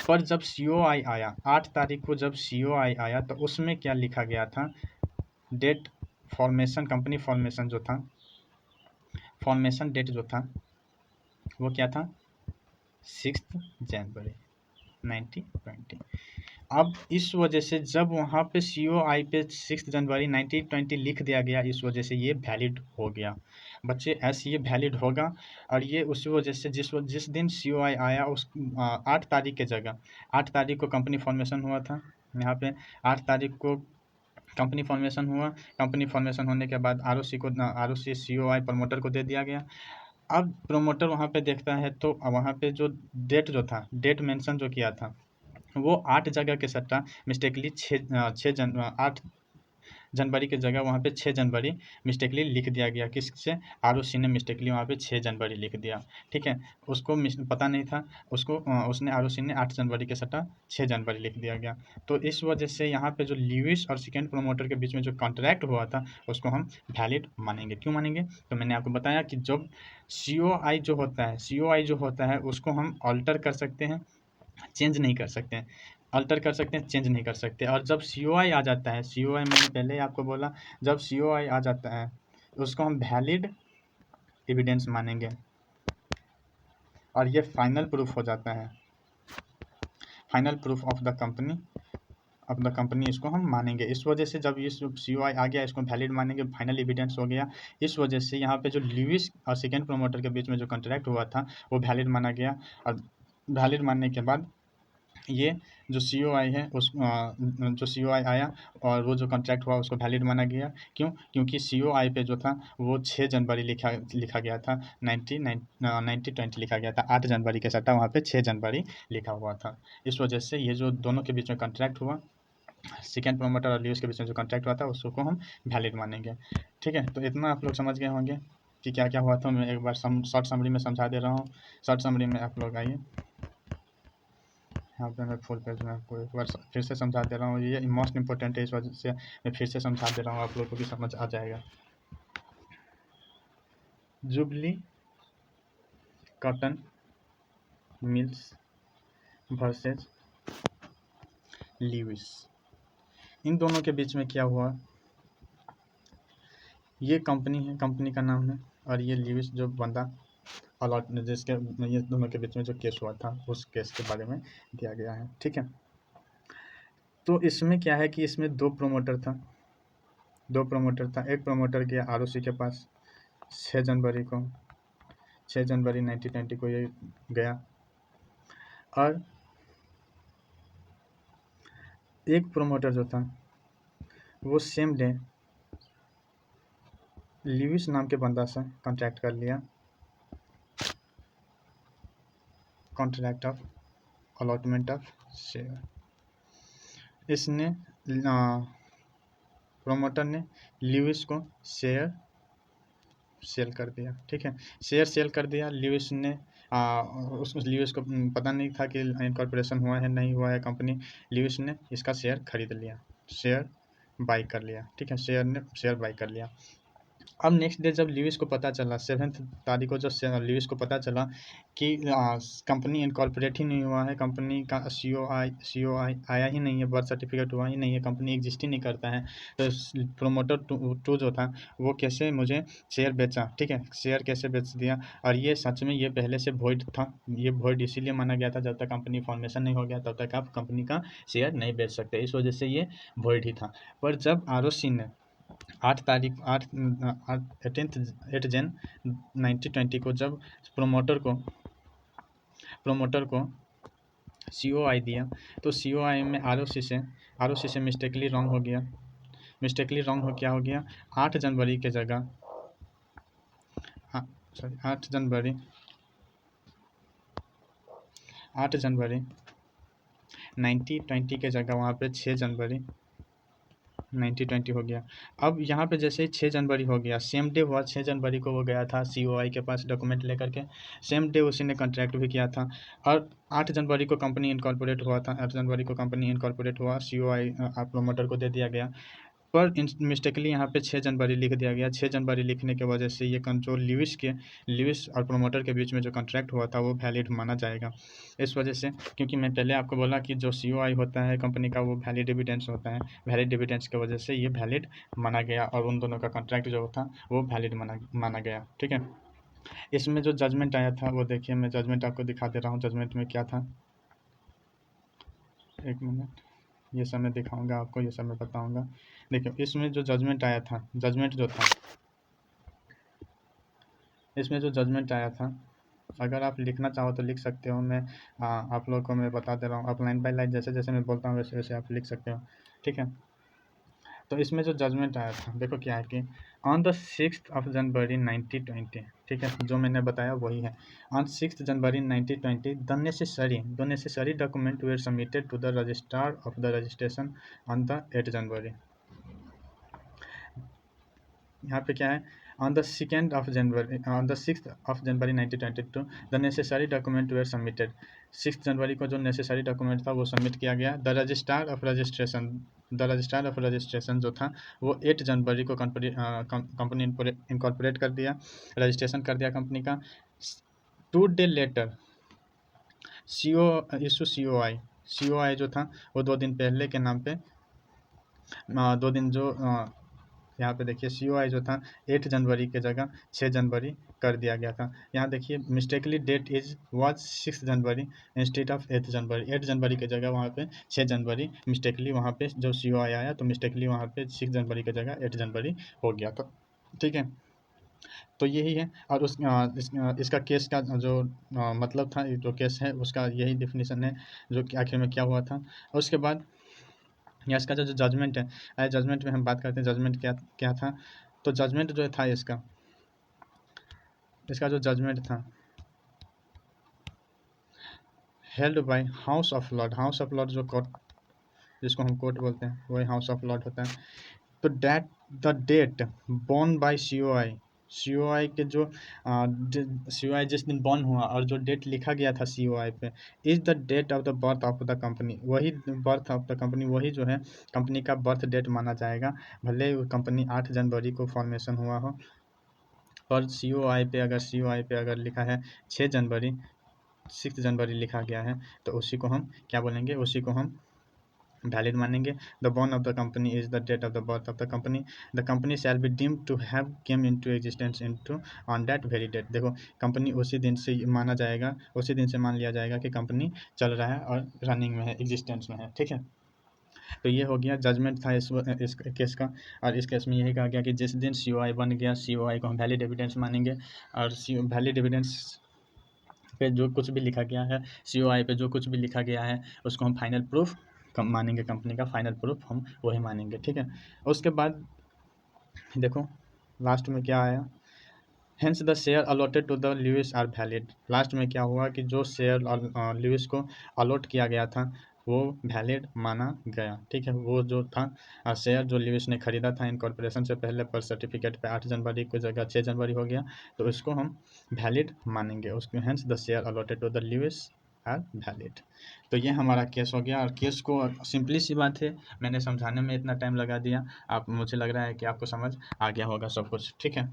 पर जब सीओआई आया, 8 तारीख को जब सीओआई आया, तो उसमें क्या लिखा गया था, डेट फॉर्मेशन, कंपनी फॉर्मेशन जो था, फॉर्मेशन डेट जो था वो क्या था, 6 जनवरी 1920। अब इस वजह से जब वहाँ पे सीओआई पे 6 जनवरी 1920 लिख दिया गया, इस वजह से ये वैलिड हो गया। बच्चे ऐसे ये वैलिड होगा, और ये उसी वजह से जिस दिन सीओआई आया उस 8 तारीख के जगह, 8 तारीख को कंपनी फॉर्मेशन हुआ था, यहाँ पे 8 तारीख को कंपनी फॉर्मेशन हुआ। कंपनी फॉर्मेशन होने के बाद आरओसी सीओआई प्रमोटर को दे दिया गया। अब प्रमोटर वहाँ पे देखता है तो वहाँ पे जो डेट जो था, डेट मेंशन जो किया था वो 8 जगह के सट्टा मिस्टेकली 8 जनवरी की जगह वहाँ पे 6 जनवरी मिस्टेकली लिख दिया गया। किससे? आरओसी ने मिस्टेकली वहाँ पे 6 जनवरी लिख दिया। ठीक है, उसको पता नहीं था, उसको उसने आरओसी ने 8 जनवरी के सट्टा 6 जनवरी लिख दिया गया। तो इस वजह से यहाँ पे जो ल्यूइस और सेकेंड प्रोमोटर के बीच में जो कॉन्ट्रैक्ट हुआ था उसको हम वैलिड मानेंगे। क्यों मानेंगे? तो मैंने आपको बताया कि जब सीओआई जो होता है, सीओआई जो होता है उसको हम ऑल्टर कर सकते हैं, चेंज नहीं कर सकते हैं, अल्टर कर सकते हैं, चेंज नहीं कर सकते। और जब सीओआई आ जाता है, सीओआई मैंने पहले ही आपको बोला, जब सीओआई आ जाता है उसको हम वैलिड एविडेंस मानेंगे और ये फाइनल प्रूफ हो जाता है, final proof of the company, of the company, इसको हम मानेंगे। इस वजह से जब ये सीओआई आ गया इसको वैलिड मानेंगे, फाइनल एविडेंस हो गया। इस वजह से यहाँ पे जो ल्यूइस और सेकेंड प्रोमोटर के बीच में जो कॉन्ट्रैक्ट हुआ था वो वैलिड माना गया। और वैलिड मानने के बाद ये जो सीओआई है उस जो सीओआई आया और वो जो कॉन्ट्रैक्ट हुआ उसको वैलिड माना गया। क्यों? क्योंकि सीओआई पे जो था वो 6 जनवरी लिखा गया था, 1920 लिखा गया था, 8 जनवरी के सट्टा वहाँ पे 6 जनवरी लिखा हुआ था। इस वजह से ये जो दोनों के बीच में कॉन्ट्रैक्ट हुआ, सेकेंड प्रोमोटर और ल्यूइस के बीच में जो कॉन्ट्रैक्ट हुआ था उसको हम वैलिड मानेंगे। ठीक है, तो इतना आप लोग समझ गए होंगे कि क्या क्या हुआ था। मैं एक बार शॉर्ट समरी में समझा दे रहा हूँ। शॉर्ट समरी में आप लोग आइए, यहाँ पे मैं फुल पेज में आपको एक बार फिर से समझा दे रहा हूँ, ये मोस्ट इंपॉर्टेंट है, इस वजह से मैं फिर से समझा दे रहा हूँ, आप लोगों को भी समझ आ जाएगा। Jubilee Cotton Mills versus Lewis, इन दोनों के बीच में क्या हुआ, ये कंपनी है, कंपनी का नाम है, और ये ल्यूइस जो बंदा अलॉट, जिसके ये दोनों के बीच में जो केस हुआ था उस केस के बारे में दिया गया है। ठीक है, तो इसमें क्या है कि इसमें दो प्रमोटर था, एक प्रमोटर गया आरओसी के पास 6 जनवरी को, 6 जनवरी 1920 को ये गया, और एक प्रोमोटर जो था वो सेम डे ल्यूइस नाम के बंदा से कॉन्टैक्ट कर लिया, contract of allotment of share. इसने प्रोमोटर ने ल्यूइस को शेयर सेल कर दिया, ठीक है, शेयर सेल कर दिया। ल्यूइस ने उस ल्यूइस को पता नहीं था कि इनकॉर्पोरेशन हुआ है नहीं हुआ है कंपनी। ल्यूइस ने इसका शेयर खरीद लिया, शेयर बाई कर लिया, ठीक है, शेयर बाई कर लिया। अब नेक्स्ट डे जब ल्यूइस को पता चला, 7 तारीख को जब ल्यूइस को पता चला कि कंपनी इनकॉर्पोरेट ही नहीं हुआ है, कंपनी का सीओ आया ही नहीं है, बर्थ सर्टिफिकेट हुआ ही नहीं है, कंपनी एग्जिस्ट ही नहीं करता है, तो प्रोमोटर टू जो था वो कैसे मुझे शेयर बेचा, ठीक है, शेयर कैसे बेच दिया। और ये सच में ये पहले से वॉइड था, ये वॉइड इसीलिए माना गया था, जब तक कंपनी फॉर्मेशन नहीं हो गया तब तक आप कंपनी का शेयर नहीं बेच सकते, इस वजह से ये वॉइड ही था। पर जब ROC ने 8 जन 1920 को जब प्रोमोटर को COI दिया, तो COI में ROC से मिस्टेकली रॉन्ग हो गया। क्या हो गया, 8 जनवरी के जगह 8 जनवरी 1920 के जगह वहाँ पे 6 जनवरी 1920 हो गया। अब यहाँ पे जैसे ही 6 जनवरी हो गया, सेम डे हुआ, 6 जनवरी को वो गया था COI के पास डॉक्यूमेंट लेकर के, सेम डे उसी ने कॉन्ट्रैक्ट भी किया था। और 8 जनवरी को कंपनी इनकॉर्पोरेट हुआ था, 8 जनवरी को कंपनी इनकॉर्पोरेट हुआ, COI प्रोमोटर को दे दिया गया। पर मिस्टेकली यहाँ पे 6 जनवरी लिख दिया गया। 6 जनवरी लिखने की वजह से ये कंट्रोल ल्यूइस और प्रोमोटर के बीच में जो कॉन्ट्रैक्ट हुआ था वो वैलिड माना जाएगा। इस वजह से, क्योंकि मैं पहले आपको बोला कि जो COI होता है कंपनी का वो वैलिड डिविडेंस होता है, वैलिड डिविडेंस की वजह से ये वैलिड माना गया और उन दोनों का कॉन्ट्रैक्ट जो था वो वैलिड माना गया, ठीक है। इसमें जो जजमेंट आया था वो देखिए, मैं जजमेंट आपको दिखा दे रहा हूँ, जजमेंट में क्या था, एक मिनट, ये सब मैं दिखाऊंगा आपको, ये सब मैं बताऊंगा। देखिए इसमें जो जजमेंट आया था, इसमें जो जजमेंट आया था, अगर आप लिखना चाहो तो लिख सकते हो, मैं आप लोगों को मैं बता दे रहा हूँ, आप लाइन बाय लाइन जैसे जैसे मैं बोलता हूँ वैसे वैसे आप लिख सकते हो, ठीक है। तो इसमें जो जजमेंट आया था, देखो क्या है कि ऑन द 6 जनवरी 1920, ठीक है, जो मैंने बताया वही है। On 6 January 1920 the necessary document were submitted to the registrar of the registration on the 8 January. यहाँ पे क्या है, on the 6 January 1922 the necessary document were submitted. 6 जनवरी को जो नेसेसरी डॉक्यूमेंट था वो सबमिट किया गया। द रजिस्ट्रार ऑफ रजिस्ट्रेशन जो था वो 8 जनवरी को कंपनी इनकॉर्पोरेट कर दिया, रजिस्ट्रेशन कर दिया कंपनी का। 2 डे लेटर COI जो था वो 2 दिन पहले के नाम पे 2 दिन जो यहाँ पे देखिए COI जो था 8 जनवरी के जगह 6 जनवरी कर दिया गया था। यहाँ देखिए mistakenly date was 6 January instead of 8 January, 8 जनवरी के जगह वहाँ पे 6 जनवरी मिस्टेकली वहाँ पे जो COI आया तो मिस्टेकली वहाँ पे 6 जनवरी के जगह 8 जनवरी हो गया था, ठीक है। तो यही है। और इसका केस का जो मतलब था, जो केस है उसका यही डिफिनीसन है जो कि आखिर में क्या हुआ था। और उसके बाद या इसका जो जजमेंट है, जजमेंट में हम बात करते हैं जजमेंट क्या क्या था। तो जजमेंट जो था इसका जो जजमेंट था, held by house of Lord जो कोर्ट, जिसको हम कोर्ट बोलते हैं वही हाउस ऑफ लॉर्ड होता है। तो the date born by COI के जो COI जिस दिन बॉर्न हुआ और जो डेट लिखा गया था COI पे, is the date of the birth of the company, वही बर्थ ऑफ द कंपनी, वही जो है कंपनी का बर्थ डेट माना जाएगा, भले कंपनी 8 जनवरी को फॉर्मेशन हुआ हो। पर COI पे अगर लिखा है 6 जनवरी 6 जनवरी लिखा गया है तो उसी को हम क्या बोलेंगे, उसी को हम वैलिड मानेंगे। The born of the company is the date of the birth of the company shall be deemed to have came into existence into on that very date. देखो कंपनी उसी दिन से माना जाएगा, उसी दिन से मान लिया जाएगा कि कंपनी चल रहा है और रनिंग में है, एग्जिस्टेंस में है, ठीक है। तो ये हो गया जजमेंट था इस केस का। और इस केस में यही कहा गया कि जिस दिन COI बन गया, COI को हम वैलिड एविडेंस मानेंगे। और वैलिड एविडेंस पे जो कुछ भी लिखा गया है, COI पे जो कुछ भी लिखा गया है उसको हम फाइनल प्रूफ मानेंगे, कंपनी का फाइनल प्रूफ हम वही मानेंगे, ठीक है। उसके बाद देखो लास्ट में क्या आया, hence the share allotted to the Lewis are valid. Last में क्या हुआ कि जो शेयर ल्यूइस को अलॉट किया गया था वो वैलिड माना गया। ठीक है, वो जो था शेयर जो ल्यूइस ने खरीदा था इनकॉर्पोरेशन से पहले पर सर्टिफिकेट पे 8 जनवरी की जगह 6 जनवरी हो गया, तो इसको हम वैलिड मानेंगे उसको। Hence the share allotted to the Lewis are valid. तो ये हमारा केस हो गया। और केस को सिंपली सी बात है, मैंने समझाने में इतना टाइम लगा दिया, आप मुझे लग रहा है कि आपको समझ आ गया होगा सब कुछ। ठीक है,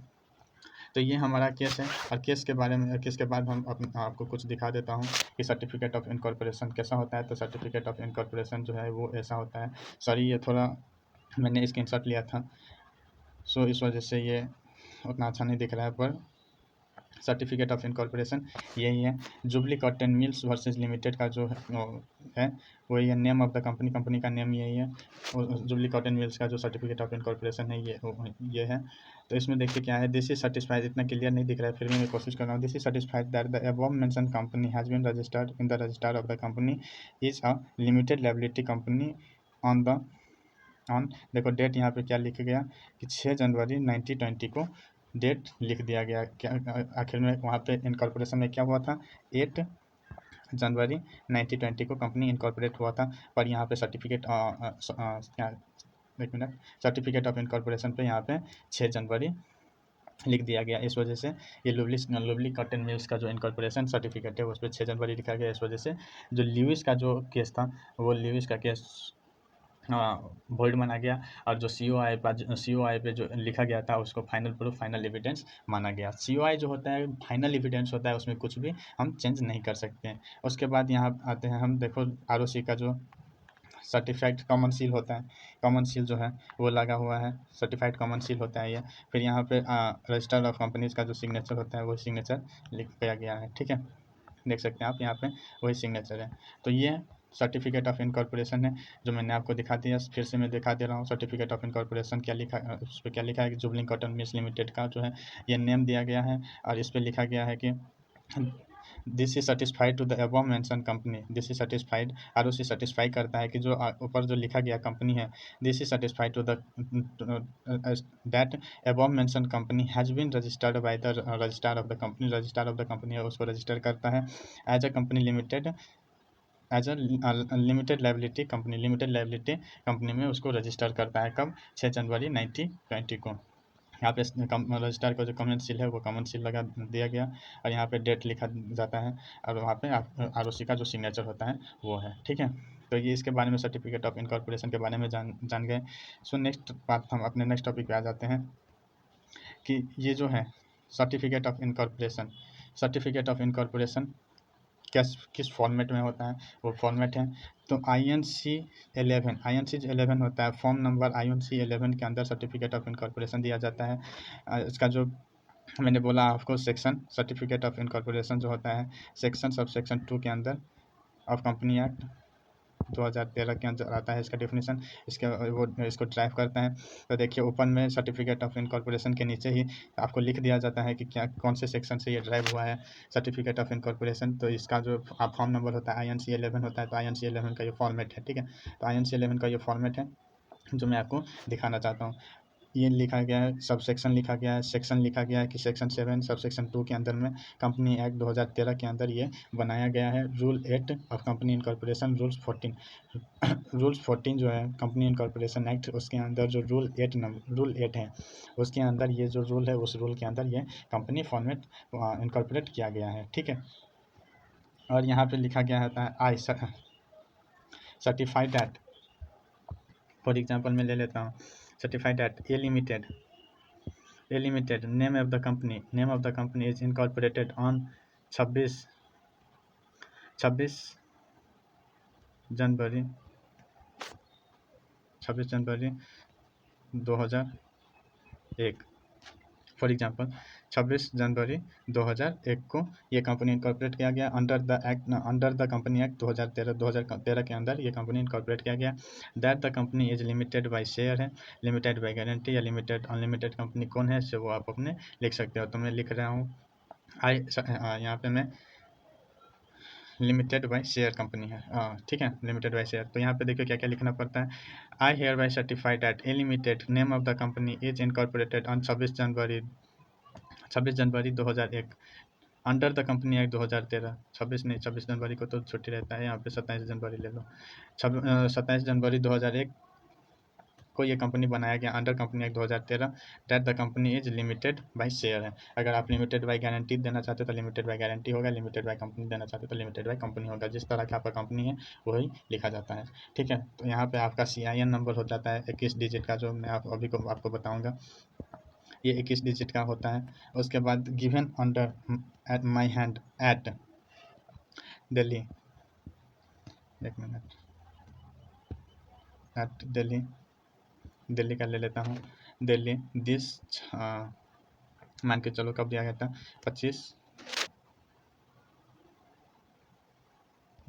तो ये हमारा केस है। और केस के बारे में, केस के बाद हम आपको कुछ दिखा देता हूँ कि सर्टिफिकेट ऑफ इनकॉर्पोरेशन कैसा होता है। तो सर्टिफिकेट ऑफ इनकॉर्पोरेशन जो है वो ऐसा होता है। सॉरी, ये थोड़ा मैंने स्क्रीनशॉट लिया था, सो इस वजह से ये उतना अच्छा नहीं दिख रहा है, पर सर्टिफिकेट ऑफ इनकॉर्पोरेशन यही है। Jubilee Cotton Mills versus limited का जो है वही है। Name of the company, company का नेम यही है। जुबली कॉटन मिल्स का जो सर्टिफिकेट ऑफ इनकॉर्पोरेशन है ये है। तो इसमें देखिए क्या है, दिस इज सर्टिस्फाइड, इतना क्लियर नहीं दिख रहा है फिर भी मैं कोशिश कर रहा हूँ। This is certified that the above mention company has been registered in the register of the company is a limited liability company on the on, देखो डेट यहाँ पे क्या लिखा गया कि 6 जनवरी 1920 को डेट लिख दिया गया। क्या आखिर में वहाँ पे इनकॉर्पोरेशन में क्या हुआ था, 8 जनवरी 1920 को कंपनी इनकॉर्पोरेट हुआ था। पर यहाँ पे सर्टिफिकेट क्या, एक मिनट, सर्टिफिकेट ऑफ इनकॉर्पोरेशन पे यहाँ पे 6 जनवरी लिख दिया गया। इस वजह से ये लवली कॉटन मिल्स का जो इनकॉर्पोरेशन सर्टिफिकेट है उस पर 6 जनवरी लिखा गया। इस वजह से जो ल्यूइस का जो केस था वो ल्यूइस का केस वोइड माना गया। और जो COI पे जो लिखा गया था उसको फाइनल प्रूफ, फाइनल एविडेंस माना गया। COI जो होता है फाइनल एविडेंस होता है, उसमें कुछ भी हम चेंज नहीं कर सकते हैं। उसके बाद यहाँ आते हैं हम, देखो ROC का जो सर्टिफाइड कॉमन सील होता है, कॉमन सील जो है वो लगा हुआ है, सर्टिफाइड कॉमन सील होता है ये। फिर यहाँ पे रजिस्टर ऑफ कंपनीज का जो सिग्नेचर होता है वो सिग्नेचर लिखा गया है। ठीक है, देख सकते हैं आप यहाँ पे वही सिग्नेचर है। तो ये सर्टिफिकेट ऑफ इनकॉर्पोरेशन है जो मैंने आपको दिखा दिया। फिर से मैं दिखा दे रहा हूँ सर्टिफिकेट ऑफ इनकॉर्पोरेशन क्या लिखा, उस पर क्या लिखा है कि जुबली कॉटन मिल्स लिमिटेड का जो है ये नेम दिया गया है। और इस पर लिखा गया है कि this is satisfied to the above mention company. This is satisfied, ROC satisfy करता है कि जो ऊपर जो लिखा गया कंपनी है, this is satisfied to the that above mention company has been registered by the registrar of the company. Registrar of the company है उसको रजिस्टर करता है as a company limited, as a limited liability company, limited liability company में उसको register करता है। कब, 6 January 1920 को। यहाँ पे रजिस्ट्रार का जो कॉमन सील है वो कॉमन सील लगा दिया गया और यहाँ पे डेट लिखा जाता है और वहाँ पे ROC का जो सिग्नेचर होता है वो है। ठीक है, तो ये इसके बारे में सर्टिफिकेट ऑफ इनकॉर्पोरेशन के बारे में जान गए। सो नेक्स्ट बात, हम अपने नेक्स्ट टॉपिक पे आ जाते हैं कि ये जो है certificate of incorporation, certificate of incorporation किस फॉर्मेट में होता है, वो फॉर्मेट है। तो INC 11 होता है फॉर्म नंबर। INC 11 के अंदर सर्टिफिकेट ऑफ इनकॉर्पोरेशन दिया जाता है। इसका जो मैंने बोला आपको सेक्शन, सर्टिफिकेट ऑफ इनकॉर्पोरेशन जो होता है सेक्शन सब सेक्शन 2 के अंदर ऑफ कंपनी एक्ट 2013 के अंदर आता है इसका डेफिनेशन। इसके वो इसको ड्राइव करता है। तो देखिए ऊपर में सर्टिफिकेट ऑफ इनकॉर्पोरेशन के नीचे ही आपको लिख दिया जाता है कि क्या कौन से सेक्शन से ये ड्राइव हुआ है सर्टिफिकेट ऑफ इनकॉर्पोरेशन। तो इसका जो फॉर्म नंबर होता है INC 11 होता है। तो INC 11 का ये फॉर्मेट है। ठीक है, तो INC 11 का ये फॉर्मेट है जो मैं आपको दिखाना चाहता हूँ। ये लिखा गया है, सब सेक्शन लिखा गया है, सेक्शन लिखा गया है कि सेक्शन 7 सब सेक्शन 2 के अंदर में कंपनी एक्ट 2013 के अंदर ये बनाया गया है। Rule 8 of company incorporation, rules 14 जो है कंपनी इनकॉर्पोरेशन एक्ट, उसके अंदर जो रूल 8 है उसके अंदर ये जो रूल है उस रूल के अंदर ये कंपनी फॉर्मेट इनकॉर्पोरेट किया गया है। ठीक है, और यहाँ पे लिखा गया होता है I certified at, for example मैं ले लेता हूँ certified at A limited, name of the company is incorporated on 26 January 2001। For example 26 जनवरी 2001 को ये कंपनी इनकॉर्पोरेट किया गया अंडर द कंपनी एक्ट 2013 के अंदर ये कंपनी इनकॉर्पोरेट किया गया। That the company is limited by share है, लिमिटेड बाय गारंटी या लिमिटेड अनलिमिटेड कंपनी कौन है इससे वो आप अपने लिख सकते हो। तो मैं लिख रहा हूँ यहाँ पे मैं लिमिटेड बाय शेयर कंपनी है। ठीक है, लिमिटेड बाय शेयर। तो यहाँ पे देखिए क्या क्या लिखना पड़ता है। I hereby certified at A limited, name of the company is incorporated on 26 January 2001 under the company act 2013, 26 नहीं, 26 जनवरी को तो छुट्टी रहता है, यहाँ पे 27 जनवरी ले लो। 27 जनवरी 2001 को ये कंपनी बनाया गया under company act 2013, that the company is limited by share है। अगर आप लिमिटेड बाय गारंटी देना चाहते हो तो लिमिटेड बाय गारंटी होगा, लिमिटेड बाय कंपनी देना चाहते हो तो लिमिटेड बाय कंपनी होगा। जिस तरह का आपका कंपनी है वही लिखा जाता है, ठीक है। तो यहाँ पे आपका CIN नंबर हो जाता है 21 डिजिट का, जो मैं अभी को आपको बताऊँगा, ये 21 डिजिट का होता है। उसके बाद given under at my hand eight Delhi, एक मिनट, एट दिल्ली, दिल्ली का ले लेता हूँ, दिल्ली दिस, मान के चलो कब दिया गया था, 25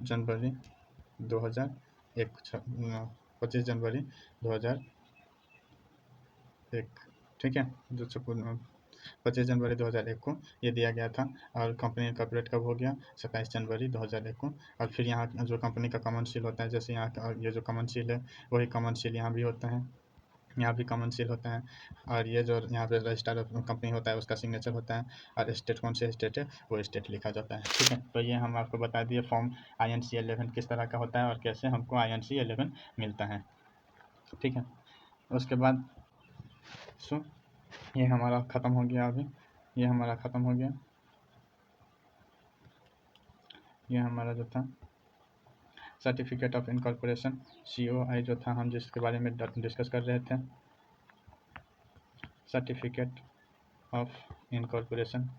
जनवरी 2001, 25 जनवरी 2001, ठीक है। जो 25 जनवरी 2001 को ये दिया गया था, और कंपनी इनकॉर्पोरेट कब हो गया, 27 जनवरी 2001 को। और फिर यहाँ जो कंपनी का कॉमन सील होता है, जैसे यहाँ का ये जो कॉमन सील है वही कॉमन सील यहाँ भी होता है, यहाँ भी कॉमन सील होता है। और ये जो यहाँ पे रजिस्टर ऑफ कंपनी होता है उसका सिग्नेचर होता है, और स्टेट कौन से स्टेट है वो स्टेट लिखा जाता है, ठीक है। तो ये हम आपको बता दिए फॉर्म INC 11 किस तरह का होता है और कैसे हमको INC 11 मिलता है, ठीक है। उसके बाद ये हमारा ख़त्म हो गया, अभी ये हमारा ख़त्म हो गया, ये हमारा जो था सर्टिफिकेट ऑफ इनकॉर्पोरेशन COI जो था, हम जिसके बारे में डिस्कस कर रहे थे, सर्टिफिकेट ऑफ इनकॉर्पोरेशन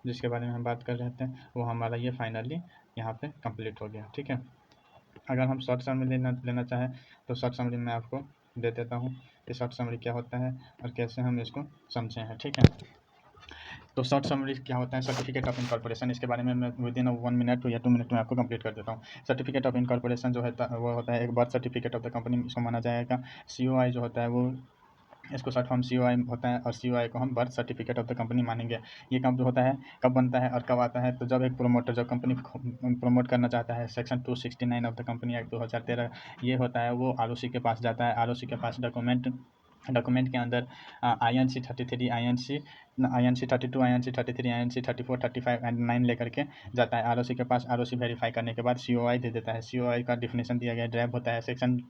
जिसके बारे में हम बात कर रहे थे, वो हमारा ये फाइनली यहाँ पे कंप्लीट हो गया, ठीक है। अगर हम शॉर्ट समरी लेना चाहें तो शॉर्ट समरी मैं आपको दे देता हूँ कि शॉर्ट समरी क्या होता है और कैसे हम इसको समझे हैं, ठीक है। तो शॉर्ट समरी क्या होता है, सर्टिफिकेट ऑफ इनकॉर्पोरेशन, इसके बारे में मैं विदिन 1 मिनट या 2 मिनट में आपको कंप्लीट कर देता हूँ। सर्टिफिकेट ऑफ इनकॉर्पोरेशन जो है वो होता है एक birth certificate of the company, इसको माना जाएगा। COI जो होता है वो, इसको शॉर्ट फॉर्म COI होता है, और COI को हम birth certificate of the company मानेंगे। ये कब जो होता है, कब बनता है और कब आता है, तो जब एक प्रोमोटर जब कंपनी प्रमोट करना चाहता है, section 269 of the company act 2013 ये होता है, वो ROC के पास जाता है। ROC के पास डॉक्यूमेंट के अंदर INC 33, INC 32, INC 33, INC 34, 35 and 9 लेकर के जाता है ROC के पास। ROC वेरीफाई करने के बाद COI दे देता है। COI का डिफिनेशन दिया गया है, ड्राफ्ट होता है section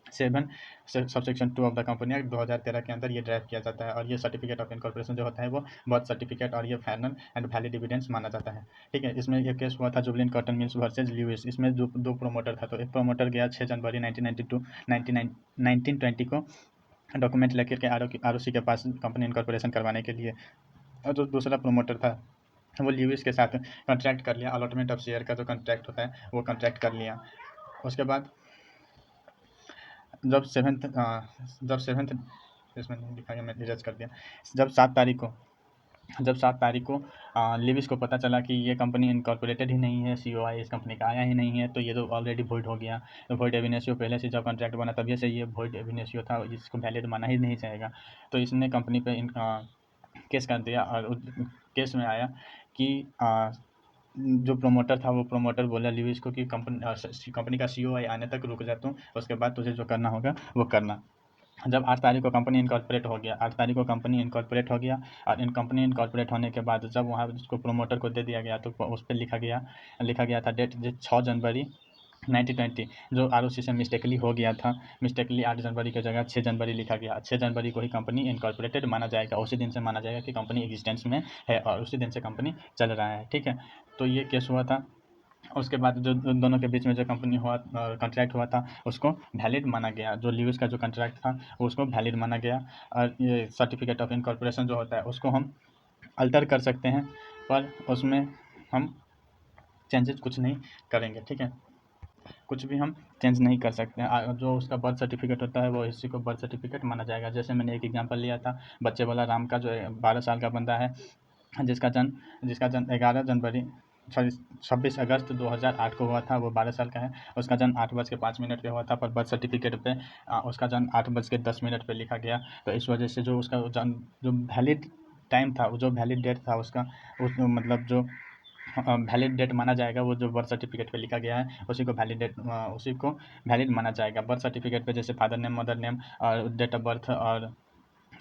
7 subsection 2 of the company act 2013 के अंदर ये ड्राफ्ट किया जाता है। और ये सर्टिफिकेट ऑफ इनकॉर्पोरेशन जो होता है वो बर्थ सर्टिफिकेट और ये फाइनल एंड वैलिड एविडेंस माना जाता है, ठीक है। इसमें एक केस हुआ था जुबलिन कॉटन मिल्स वर्सेज ल्यूइस, इसमें दो प्रोमोटर था। तो एक प्रोमोटर गया 6 जनवरी 1920 को डॉक्यूमेंट लेकर के ROC के पास कंपनी इनकॉर्पोरेशन करवाने के लिए, और जो दूसरा प्रोमोटर था वो ल्यूइस के साथ कॉन्ट्रैक्ट कर लिया, अलॉटमेंट ऑफ शेयर का जो कॉन्ट्रैक्ट होता है वो कॉन्ट्रैक्ट कर लिया। उसके बाद जब सेवन्थ इसमें नहीं लिखा गया, मैंने इरेज कर दिया। जब 7 तारीख को लिविस को पता चला कि ये कंपनी इनकॉर्पोरेटेड ही नहीं है, COI इस कंपनी का आया ही नहीं है, तो ये तो ऑलरेडी वॉइड हो गया। तो वॉइड एब इनिशियो पहले से जब कॉन्ट्रैक्ट बना तभी से ये वॉइड एब इनिशियो था, इसको वैलिड माना ही नहीं जाएगा। तो इसने कंपनी पे केस कर दिया, और केस में आया कि जो प्रोमोटर था वो प्रोमोटर बोला ल्यूइस को कि कंपनी का COI आने तक रुक जा तुम, उसके बाद तुझे जो करना होगा वो करना। जब 8 तारीख को कंपनी इनकॉर्पोरेट हो गया, 8 तारीख को कंपनी इनकॉर्पोरेट हो गया, और कंपनी इनकॉर्पोरेट होने के बाद जब वहाँ उसको प्रोमोटर को दे दिया गया तो उस पर लिखा गया था डेट 6 जनवरी 1920, जो ROC से मिस्टेकली हो गया था। मिस्टेकली 8 जनवरी की जगह 6 जनवरी लिखा गया। 6 जनवरी को ही कंपनी इनकॉर्पोरेटेड माना जाएगा, उसी दिन से माना जाएगा कि कंपनी एग्जिस्टेंस में है और उसी दिन से कंपनी चल रहा है, ठीक है। तो ये केस हुआ था। उसके बाद जो दोनों के बीच में जो कंपनी हुआ कॉन्ट्रैक्ट हुआ था उसको वैलिड माना गया। जो ल्यूइस का जो कॉन्ट्रैक्ट था उसको वैलिड माना गया। और ये सर्टिफिकेट ऑफ इनकॉर्पोरेशन जो होता है उसको हम अल्टर कर सकते हैं, पर उसमें हम चेंजेस कुछ नहीं करेंगे, ठीक है। कुछ भी हम चेंज नहीं कर सकते हैं। जो उसका बर्थ सर्टिफिकेट होता है वो इसी को बर्थ सर्टिफिकेट माना जाएगा। जैसे मैंने एक एग्जांपल लिया था बच्चे वाला राम का, जो 12 साल का बंदा है, जिसका जन्म 11 जनवरी 26 अगस्त 2008 को हुआ था, वो 12 साल का है। उसका जन्म 8:05 पे हुआ था, पर बर्थ सर्टिफिकेट पे उसका जन्म 8:10 पे लिखा गया। तो इस वजह से जो उसका जो वैलिड टाइम था, जो वैलिड डेट था उसका, उस मतलब जो वैलिड डेट माना जाएगा, वो जो बर्थ सर्टिफिकेट पे लिखा गया है उसी को वैलिड माना जाएगा। बर्थ सर्टिफिकेट पे जैसे फादर नेम, मदर नेम और डेट ऑफ बर्थ और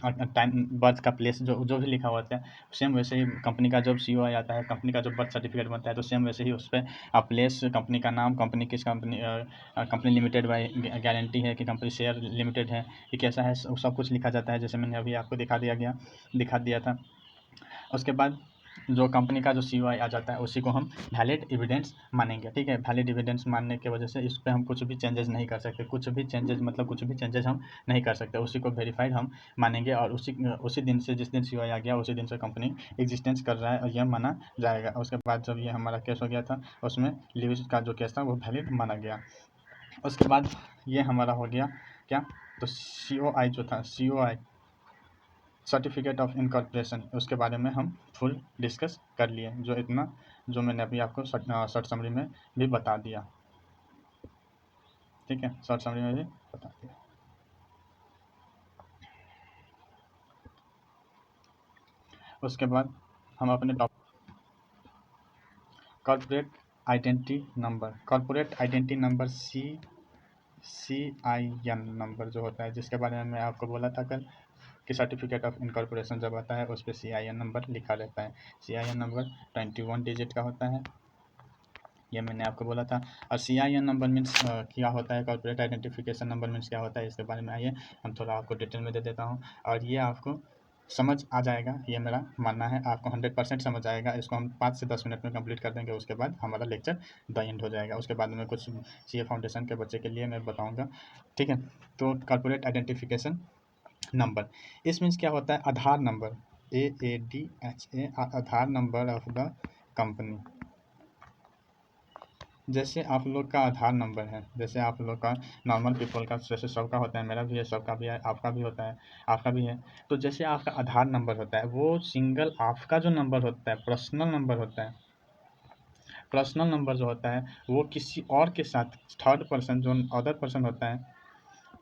टाइम बर्थ का प्लेस जो जो भी लिखा हुआ था सेम वैसे ही कंपनी का जब COI आता है, कंपनी का जब बर्थ सर्टिफिकेट बनता है तो सेम वैसे ही उस पर प्लेस, कंपनी का नाम, कंपनी किस कंपनी लिमिटेड बाय गारंटी है कि कंपनी शेयर लिमिटेड है कि कैसा है, सब कुछ लिखा जाता है, जैसे मैंने अभी आपको दिखा दिया था। उसके बाद जो कंपनी का जो COI आ जाता है उसी को हम वैलिड एविडेंस मानेंगे। ठीक है, वैलिड एविडेंस मानने की वजह से इस पर हम कुछ भी चेंजेस नहीं कर सकते, कुछ भी चेंजेस हम नहीं कर सकते, उसी को वेरीफाइड हम मानेंगे। और उसी दिन से, जिस दिन COI आ गया उसी दिन से कंपनी एग्जिस्टेंस कर रहा है और यह माना जाएगा। उसके बाद जब ये हमारा केस हो गया था उसमें लीविस का जो केस था वो वैलिड माना गया। उसके बाद ये हमारा हो गया क्या, तो COI जो था, COI सर्टिफिकेट ऑफ इनकॉर्पोरेशन, उसके बारे में हम फुल डिस्कस कर लिए, जो मैंने अभी आपको शॉर्ट समरी में भी बता दिया। ठीक है, शॉर्ट समरी में भी बता दिया। उसके बाद हम अपने corporate identity number CIN number जो होता है, जिसके बारे में मैं आपको बोला था कल कि सर्टिफिकेट ऑफ इनकॉर्पोरेशन जब आता है उस पर CIN नंबर लिखा रहता है। CIN नंबर 21 डिजिट का होता है, ये मैंने आपको बोला था। और CIN नंबर मीन्स क्या होता है, कॉर्पोरेट आइडेंटिफिकेशन नंबर मीन्स क्या होता है, इसके बारे में आइए हम थोड़ा आपको डिटेल में दे देता हूँ और ये आपको समझ आ जाएगा, ये मेरा मानना है। आपको 100% समझ आएगा। इसको हम 5 से 10 मिनट में कंप्लीट कर देंगे, उसके बाद हमारा लेक्चर द एंड हो जाएगा। उसके बाद में कुछ CA फाउंडेशन के बच्चे के लिए मैं बताऊँगा। ठीक है, तो कॉर्पोरेट आइडेंटिफिकेशन नंबर, इस मीन्स क्या होता है, Aadhaar number, AADHA, Aadhaar number of the company. जैसे आप लोग का आधार नंबर है, जैसे आप लोग का नॉर्मल पीपल का, जैसे सबका होता है, मेरा भी है, सबका भी है, आपका भी होता है, आपका भी है। तो जैसे आपका आधार नंबर होता है वो सिंगल आपका जो नंबर होता है पर्सनल नंबर होता है। पर्सनल नंबर जो होता है वो किसी और के साथ, थर्ड पर्सन जो अदर पर्सन होता है,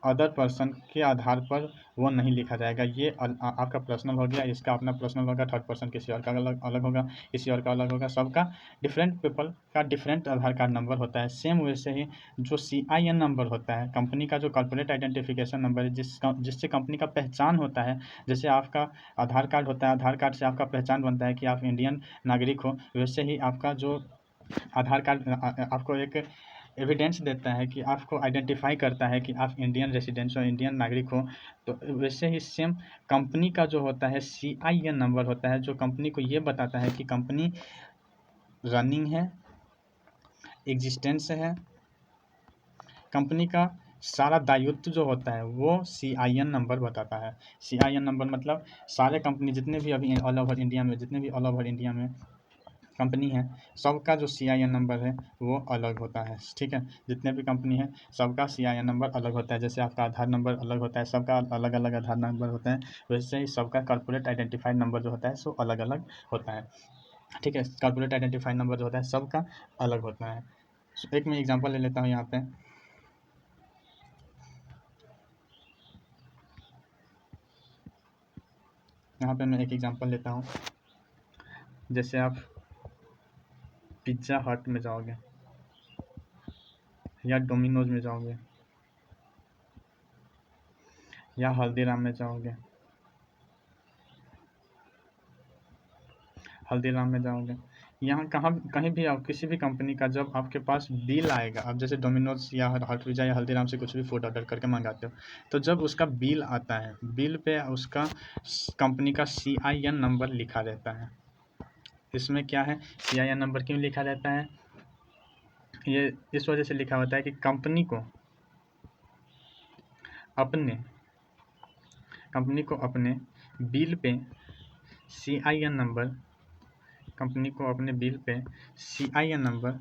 अदर पर्सन के आधार पर वो नहीं लिखा जाएगा। ये आपका पर्सनल हो गया, इसका अपना पर्सनल होगा, थर्ड पर्सन किसी और का अलग होगा, किसी और का अलग होगा, सबका डिफरेंट पीपल का डिफरेंट आधार कार्ड नंबर होता है। सेम वैसे ही जो CIN नंबर होता है, कंपनी का जो कॉर्पोरेट आइडेंटिफिकेशन नंबर है, जिससे कंपनी का पहचान होता है। जैसे आपका आधार कार्ड होता है, आधार कार्ड से आपका पहचान बनता है कि आप इंडियन नागरिक हो, वैसे ही आपका जो आधार कार्ड आपको एक एविडेंस देता है कि आपको आइडेंटिफाई करता है कि आप इंडियन रेसिडेंट हो, इंडियन नागरिक हो। तो वैसे ही सेम कंपनी का जो होता है CIN नंबर होता है, जो कंपनी को ये बताता है कि कंपनी रनिंग है, एग्जिस्टेंस है, कंपनी का सारा दायित्व जो होता है वो CIN नंबर बताता है। CIN नंबर मतलब सारे कंपनी जितने भी अभी ऑल ओवर इंडिया में कंपनी है, सबका जो CIN नंबर है वो अलग होता है। ठीक है, जितने भी कंपनी है सबका CIN नंबर अलग होता है। जैसे आपका आधार नंबर अलग होता है, सबका अलग अलग आधार नंबर होता है, वैसे ही सबका कॉर्पोरेट आइडेंटिफाइड नंबर जो होता है सो अलग अलग होता है। ठीक है, कॉर्पोरेट आइडेंटिफाइड नंबर जो होता है सबका अलग होता है। एक मैं एग्जाम्पल ले लेता हूँ यहाँ पे। यहाँ पे मैं एक एग्जांपल लेता हूँ। जैसे आप पिज़्ज़ा हट में जाओगे या डोमिनोज में जाओगे या हल्दीराम में जाओगे, यहाँ कहीं भी आप किसी भी कंपनी का जब आपके पास बिल आएगा, आप जैसे डोमिनोज या हट पिज़्ज़ा या हल्दीराम से कुछ भी फूड ऑर्डर करके मंगाते हो, तो जब उसका बिल आता है, बिल पे उसका कंपनी का CIN नंबर लिखा रहता है। इसमें क्या है, CIN नंबर क्यों लिखा रहता है, ये इस वजह से लिखा होता है कि कंपनी को अपने bill pay CIN number, company को अपने bill pay CIN number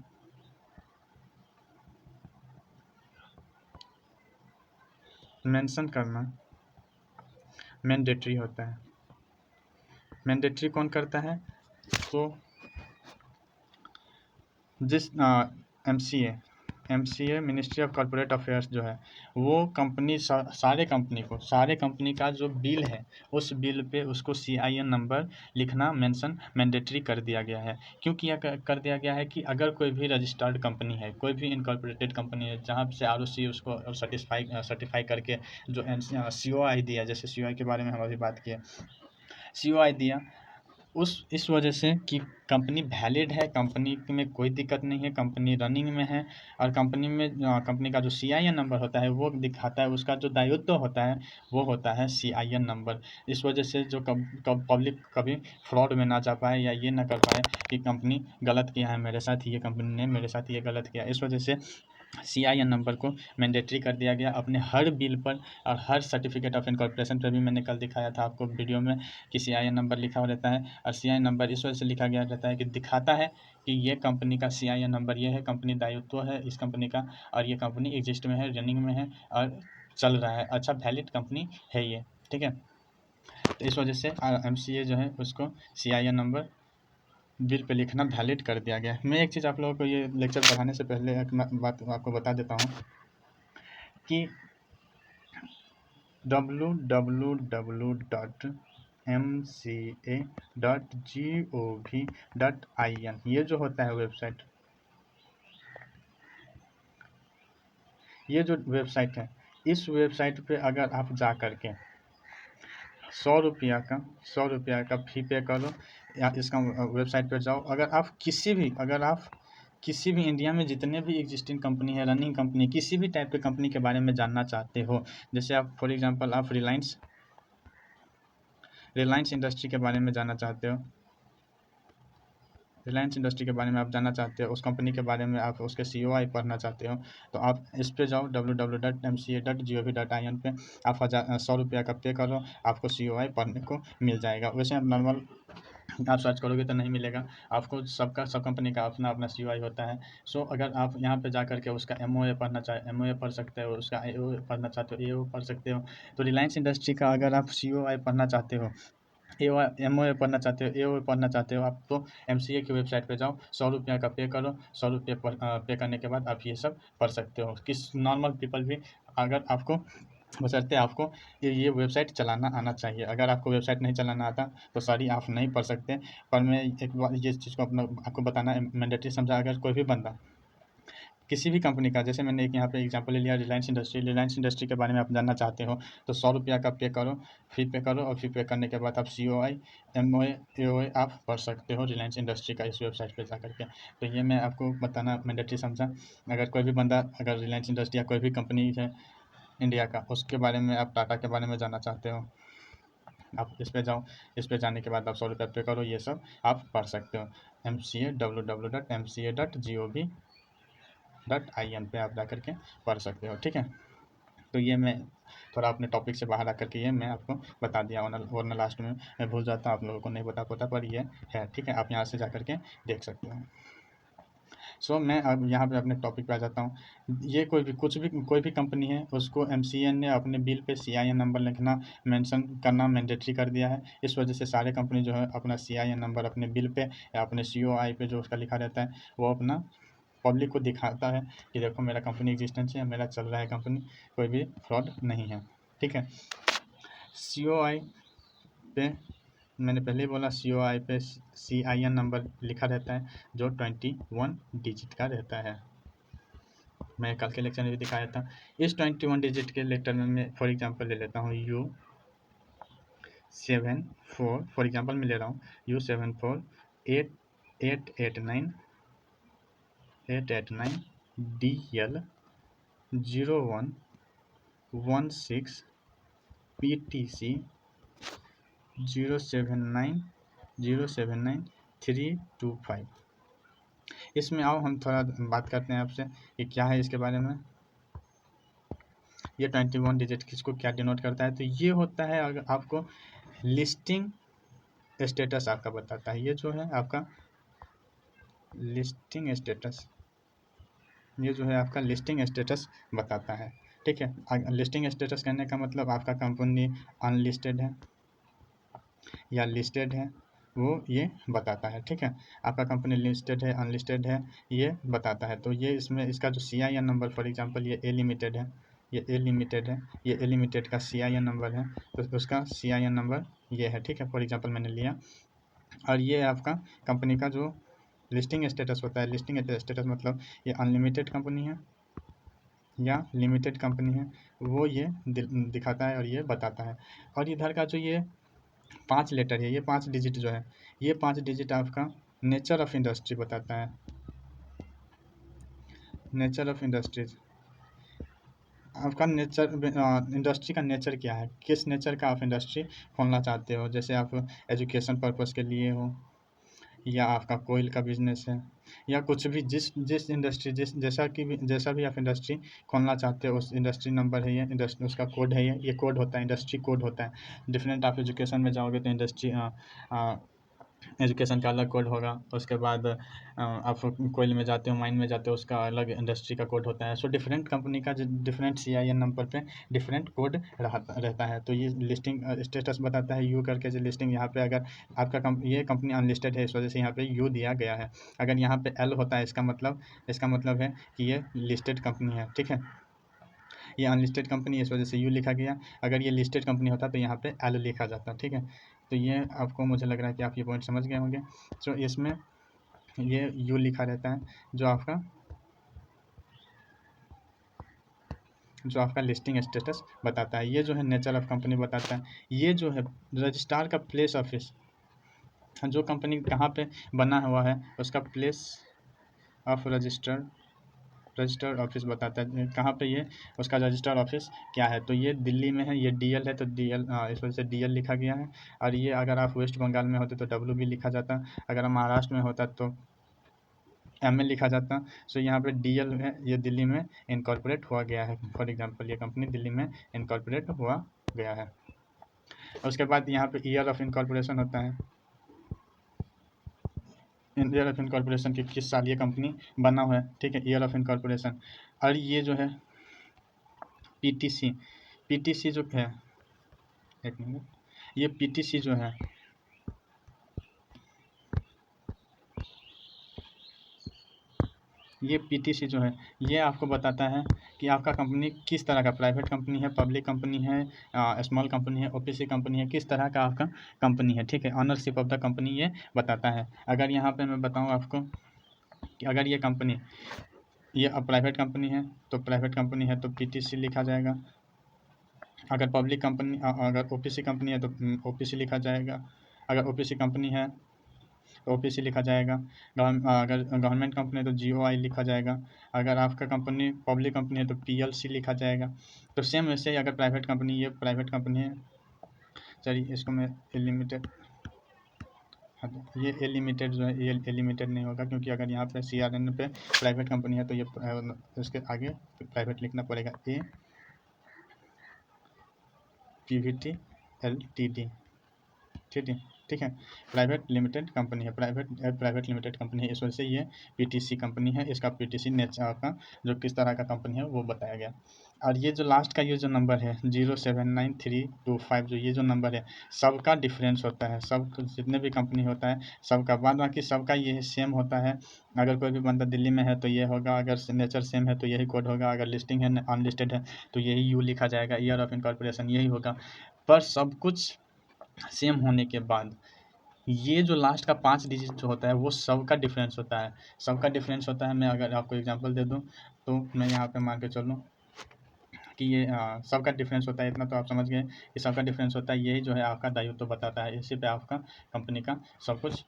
mention करना मैंडेटरी होता है। मैंडेटरी कौन करता है, तो जिस MCA MCA ministry of corporate affairs जो है वो कंपनी सारे कंपनी का जो बिल है उस बिल पे उसको CIN नंबर लिखना मेंशन मैंडेटरी कर दिया गया है। क्यों किया कर दिया गया है कि अगर कोई भी रजिस्टर्ड कंपनी है, कोई भी इनकॉर्पोरेटेड कंपनी है जहाँ से ROC उसको सर्टिफाई करके जो COI दिया, जैसे COI के बारे में हम अभी बात किए, COI दिया उस इस वजह से कि कंपनी वैलिड है, कंपनी में कोई दिक्कत नहीं है, कंपनी रनिंग में है और कंपनी में कंपनी का जो CIN नंबर होता है वो दिखाता है, उसका जो दायित्व होता है वो होता है CIN नंबर। इस वजह से जो पब्लिक कभी फ्रॉड में ना जा पाए या ये ना कर पाए कि कंपनी गलत किया है मेरे साथ, ये कंपनी ने मेरे साथ ये गलत किया। इस वजह से CIN नंबर को मैंडेटरी कर दिया गया अपने हर बिल पर और हर सर्टिफिकेट ऑफ इनकॉर्पोरेशन पर भी। मैंने कल दिखाया था आपको वीडियो में कि CIN नंबर लिखा हुआ रहता है और CIN नंबर इस वजह से लिखा गया रहता है कि दिखाता है कि ये कंपनी का CIN नंबर ये है, कंपनी दायित्व है इस कंपनी का और ये कंपनी एग्जिस्ट में है, रनिंग में है और चल रहा है, अच्छा वैलिड कंपनी है ये, ठीक है। तो इस वजह से MCA जो है उसको CIN नंबर बिल पे लिखना वैलिड कर दिया गया है। मैं एक चीज़ आप लोगों को ये लेक्चर पढ़ाने से पहले एक बात आपको बता देता हूँ कि www.mca.gov.in ये जो होता है वेबसाइट, ये जो वेबसाइट है, इस वेबसाइट पे अगर आप जा कर के 100 रुपया का फी पे करो या इसका वेबसाइट पे जाओ, अगर आप किसी भी इंडिया में जितने भी एग्जिस्टिंग कंपनी है, रनिंग कंपनी, किसी भी टाइप के कंपनी के बारे में जानना चाहते हो, जैसे आप फॉर एग्जांपल आप रिलायंस इंडस्ट्री के बारे में जानना चाहते हो, रिलायंस इंडस्ट्री के बारे में आप जानना चाहते हो, उस कंपनी के बारे में आप उसके COI पढ़ना चाहते हो, तो आप इस पे जाओ www.mca.gov.in पे, आप 100 रुपया का पे करो, आपको COI पढ़ने को मिल जाएगा। वैसे आप नॉर्मल आप सर्च करोगे तो नहीं मिलेगा आपको, सब कंपनी का अपना अपना COI होता है। सो अगर आप यहाँ पे जा करके उसका MOA पढ़ना चाहे MOA पढ़ सकते हो, उसका AOA पढ़ना चाहते हो AO पढ़ सकते हो। तो रिलायंस इंडस्ट्री का अगर आप COI पढ़ना चाहते हो, MOA पढ़ना चाहते हो, AOA पढ़ना चाहते हो, आप तो MCA की वेबसाइट पे जाओ, 100 रुपया का पे करो, 100 रुपये पे करने के बाद आप ये सब पढ़ सकते हो। किस नॉर्मल पीपल भी, अगर आपको बशर्ते आपको ये वेबसाइट चलाना आना चाहिए। अगर आपको वेबसाइट नहीं चलाना आता तो सॉरी, आप नहीं पढ़ सकते। पर मैं एक बार ये चीज़ को आपको बताना मैंडेटरी समझा। अगर कोई भी बंदा किसी भी कंपनी का, जैसे मैंने एक यहाँ पे एग्जांपल ले लिया रिलायंस इंडस्ट्री के बारे में आप जानना चाहते हो, तो 100 रुपया का पे करो, फी पे करो और फी पे करने के बाद आप COI MOA AOA आप पढ़ सकते हो रिलायंस इंडस्ट्री का इस वेबसाइट पे जा करके। तो ये मैं आपको बताना मैंडेटरी समझा। अगर कोई भी बंदा अगर रिलायंस इंडस्ट्री या कोई भी कंपनी है इंडिया का, उसके बारे में आप टाटा के बारे में जानना चाहते हो, आप इस पे जाओ, इस पे जाने के बाद आप 100 रुपया पे करो, ये सब आप पढ़ सकते हो। MCA www.mca.gov.in पे आप जा करके पढ़ सकते हो, ठीक है। तो ये मैं थोड़ा अपने टॉपिक से बाहर आकर के ये मैं आपको बता दिया, वरना लास्ट में मैं भूल जाता, आप लोगों को नहीं बता पाता, पर ये है, ठीक है। आप यहाँ से जा करके देख सकते हो। सो मैं अब यहाँ पे अपने टॉपिक पे आ जाता हूँ। ये कोई भी कंपनी है, उसको MCA ने अपने बिल पे CIN नंबर लिखना मेंशन करना मैंडेटरी कर दिया है। इस वजह से सारे कंपनी जो है अपना CIN नंबर अपने बिल पे या अपने COI पे जो उसका लिखा रहता है वो अपना पब्लिक को दिखाता है कि देखो मेरा कंपनी एग्जिस्टेंस है, मेरा चल रहा है कंपनी, कोई भी फ्रॉड नहीं है, ठीक है। COI पे मैंने पहले ही बोला, COI पे CIN नंबर लिखा रहता है जो 21 डिजिट का रहता है। मैं कल के लेक्चर में भी दिखाया था। इस 21 डिजिट के लेक्चर में मैं फॉर एग्जांपल ले लेता हूँ U74, फॉर एग्जांपल मैं ले रहा हूँ U74 889 DL 0116 PTC 079 इसमें आओ हम थोड़ा बात करते हैं आपसे कि क्या है इसके बारे में। ये 21 डिजिट किसको क्या डिनोट करता है, तो ये होता है अगर आपको लिस्टिंग स्टेटस आपका बताता है। ये जो है आपका लिस्टिंग स्टेटस, ये जो है आपका लिस्टिंग स्टेटस बताता है, ठीक है। लिस्टिंग स्टेटस कहने का मतलब आपका कंपनी अनलिस्टेड है या लिस्टेड है, वो ये बताता है, ठीक है। आपका कंपनी लिस्टेड है, अनलिस्टेड है, ये बताता है। तो ये इसमें इसका जो CIN नंबर, फॉर एग्जांपल ये ए लिमिटेड है, ये ए लिमिटेड है, ये ए लिमिटेड का CIN नंबर है, तो उसका CIN नंबर ये है, ठीक है। फॉर एग्जांपल मैंने लिया, और ये आपका कंपनी का जो लिस्टिंग स्टेटस होता है, लिस्टिंग स्टेटस मतलब ये अनलिमिटेड कंपनी है या लिमिटेड कंपनी है, वो ये दिखाता है और ये बताता है। और इधर का जो ये 5 लेटर है, ये 5 डिजिट जो है, ये 5 डिजिट आपका नेचर ऑफ इंडस्ट्री बताता है। नेचर ऑफ इंडस्ट्रीज, आपका नेचर, इंडस्ट्री का नेचर क्या है, किस नेचर का आप इंडस्ट्री खोलना चाहते हो। जैसे आप एजुकेशन पर्पस के लिए हो, या आपका कोयल का बिजनेस है, या कुछ भी, जिस जिस इंडस्ट्री, जैसा भी आप इंडस्ट्री खोलना चाहते हो, उस इंडस्ट्री नंबर है ये, इंडस्ट्री उसका कोड है ये कोड होता है, इंडस्ट्री कोड होता है। डिफरेंट आप एजुकेशन में जाओगे तो इंडस्ट्री एजुकेशन का अलग कोड होगा। उसके बाद आप कोयल में जाते हो, माइन में जाते हो, उसका अलग इंडस्ट्री का कोड होता है। सो डिफरेंट कंपनी का डिफरेंट CIN नंबर पे डिफरेंट कोड रहता है। तो ये लिस्टिंग स्टेटस बताता है, यू करके जो लिस्टिंग, यहाँ पे अगर आपका ये कंपनी अनलिस्टेड है, इस वजह से यहाँ पे यू दिया गया है। अगर यहाँ पे L होता है, इसका मतलब है कि ये लिस्टेड कंपनी है, ठीक है। ये अनलिस्टेड कंपनी, इस वजह से यू लिखा गया। अगर ये लिस्टेड कंपनी होता तो यहाँ पे L लिखा जाता, ठीक है। तो ये आपको, मुझे लग रहा है कि आप ये पॉइंट समझ गए होंगे। तो इसमें ये यू लिखा रहता है, जो आपका लिस्टिंग स्टेटस बताता है। ये जो है नेचर ऑफ कंपनी बताता है। ये जो है रजिस्ट्रार का प्लेस ऑफिस, जो कंपनी कहाँ पे बना हुआ है, उसका प्लेस ऑफ रजिस्टर्ड ऑफिस बताता है, कहाँ पे ये उसका रजिस्टर्ड ऑफिस क्या है। तो ये दिल्ली में है, ये DL है, तो DL, इस वजह से DL लिखा गया है। और ये अगर आप वेस्ट बंगाल में होते तो WB लिखा जाता, अगर आप महाराष्ट्र में होता तो ML लिखा जाता। सो यहाँ पे DL है, ये दिल्ली में इनकॉर्पोरेट हुआ गया है। फॉर एग्जांपल ये कंपनी दिल्ली में इनकॉर्पोरेट हुआ गया है। उसके बाद यहाँ पे ईयर ऑफ इनकॉर्पोरेशन होता है, ईयर ऑफ इनकॉर्पोरेशन की किस साल ये कंपनी बना हुआ है, ठीक है, ईयर ऑफ इनकॉर्पोरेशन। और ये जो है PTC जो है, एक मिनट, ये PTC जो है, ये PTC जो है, ये आपको बताता है कि आपका कंपनी किस तरह का, प्राइवेट कंपनी है, पब्लिक कंपनी है, स्मॉल कंपनी है, OPC कंपनी है, किस तरह का आपका कंपनी है, ठीक है। ऑनरशिप ऑफ द कंपनी ये बताता है। अगर यहाँ पे मैं बताऊँ आपको कि अगर ये कंपनी, ये प्राइवेट कंपनी है, तो प्राइवेट कंपनी है तो PTC लिखा जाएगा। अगर पब्लिक कंपनी, अगर OPC कंपनी है तो OPC लिखा जाएगा। अगर OPC कंपनी है तो OPC लिखा जाएगा। अगर गवर्नमेंट कंपनी है तो GOI लिखा जाएगा। अगर आपका कंपनी पब्लिक कंपनी है तो PLC लिखा जाएगा। तो सेम वैसे ही अगर प्राइवेट कंपनी, ये प्राइवेट कंपनी है, चलिए इसको मैं लिमिटेड, ये ए लिमिटेड जो है, ये ए लिमिटेड नहीं होगा, क्योंकि अगर यहाँ पे CRN पे प्राइवेट कंपनी है तो ये उसके आगे प्राइवेट लिखना पड़ेगा, A PVT LTD, ठीक है, ठीक है। प्राइवेट लिमिटेड कंपनी है, प्राइवेट लिमिटेड कंपनी है, इस वजह से ये PTC कंपनी है। इसका PTC नेचर का जो किस तरह का कंपनी है वो बताया गया। और ये जो लास्ट का ये जो नंबर है 079325, जो ये जो नंबर है, सबका डिफरेंस होता है, सब जितने भी कंपनी होता है सबका, बाद बाकी सबका ये सेम होता है। अगर कोई भी बंदा दिल्ली में है तो ये होगा, अगर नेचर सेम है तो यही कोड होगा, अगर लिस्टिंग है अनलिस्टेड है तो यही यू लिखा जाएगा, ईयर ऑफ इनकॉर्पोरेशन यही होगा। पर सब कुछ सेम होने के बाद ये जो लास्ट का 5 डिजिट जो होता है वो सबका डिफरेंस होता है, सबका डिफरेंस होता है। मैं अगर आपको एग्जांपल दे दूं तो मैं यहाँ पे मान के चलूँ कि ये सबका डिफरेंस होता है, इतना तो आप समझ गए कि सबका डिफरेंस होता है। यही जो है आपका दायित्व बताता है, इसी पे आपका कंपनी का सब कुछ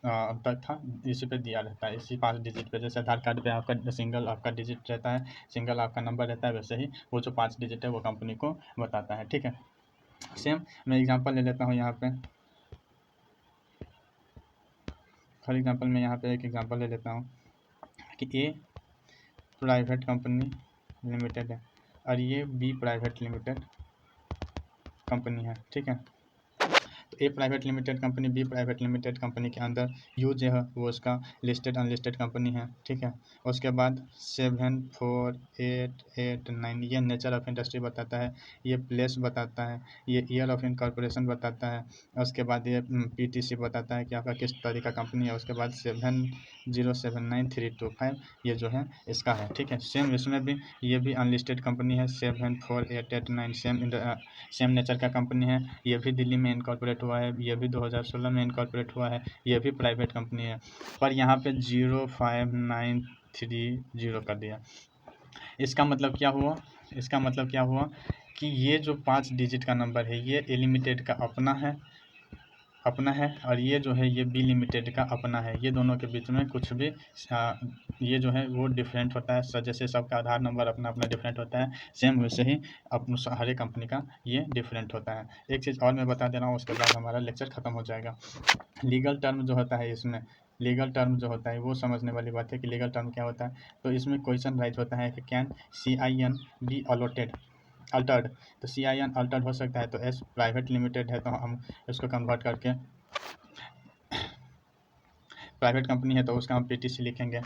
अब तक था, इसी पे दिया रहता है, इसी 5 डिजिट पे। जैसे आधार कार्ड पे आपका सिंगल आपका डिजिट रहता है, सिंगल आपका नंबर रहता है, वैसे ही वो जो 5 डिजिट है वो कंपनी को बताता है, ठीक है। सेम मैं एग्जांपल ले लेता हूँ यहाँ पे, फॉर एग्जांपल मैं यहाँ पे एक एग्जांपल ले लेता हूँ कि ए प्राइवेट कंपनी लिमिटेड है और ये B प्राइवेट लिमिटेड कंपनी है, ठीक है। तो A private limited company, B private limited company के अंदर यू जो है वो उसका लिस्टेड अनलिस्टेड कंपनी है, ठीक है। उसके बाद 7, 4, 8, 8, 9 ये नेचर ऑफ इंडस्ट्री बताता है, ये प्लेस बताता है, ये ईयर ऑफ इनकॉर्पोरेशन बताता है। उसके बाद ये पीटीसी बताता है कि आपका किस तरह का कंपनी है। उसके बाद 7079325 ये जो है इसका है, ठीक है। सेम इसमें भी ये भी अनलिस्टेड कंपनी है, 7, 4, 8, 8, 9 सेम नेचर का कंपनी है। ये भी दिल्ली में इनकॉर्पोरेट हुआ है, ये भी 2016 में इनकॉर्पोरेट हुआ है, ये भी प्राइवेट कंपनी है। पर यहाँ पे 05930 कर दिया। इसका मतलब क्या हुआ, इसका मतलब क्या हुआ कि ये जो 5 डिजिट का नंबर है ये ए लिमिटेड का अपना है और ये जो है ये बी लिमिटेड का अपना है। ये दोनों के बीच में कुछ भी ये जो है वो डिफरेंट होता है। जैसे सबका आधार नंबर अपना अपना डिफरेंट होता है, सेम वैसे ही अपना हर एक कंपनी का ये डिफरेंट होता है। एक चीज़ और मैं बता दे रहा हूँ, उसके बाद हमारा लेक्चर ख़त्म हो जाएगा। लीगल टर्म जो होता है, इसमें लीगल टर्म जो होता है वो समझने वाली बात है कि लीगल टर्म क्या होता है। तो इसमें क्वेश्चन राइज होता है कि कैन CIN बी अल्टर्ड। तो CIN अल्टर्ड हो सकता है, तो एस प्राइवेट लिमिटेड है तो हम इसको कन्वर्ट करके प्राइवेट कंपनी है तो उसका हम PTC लिखेंगे,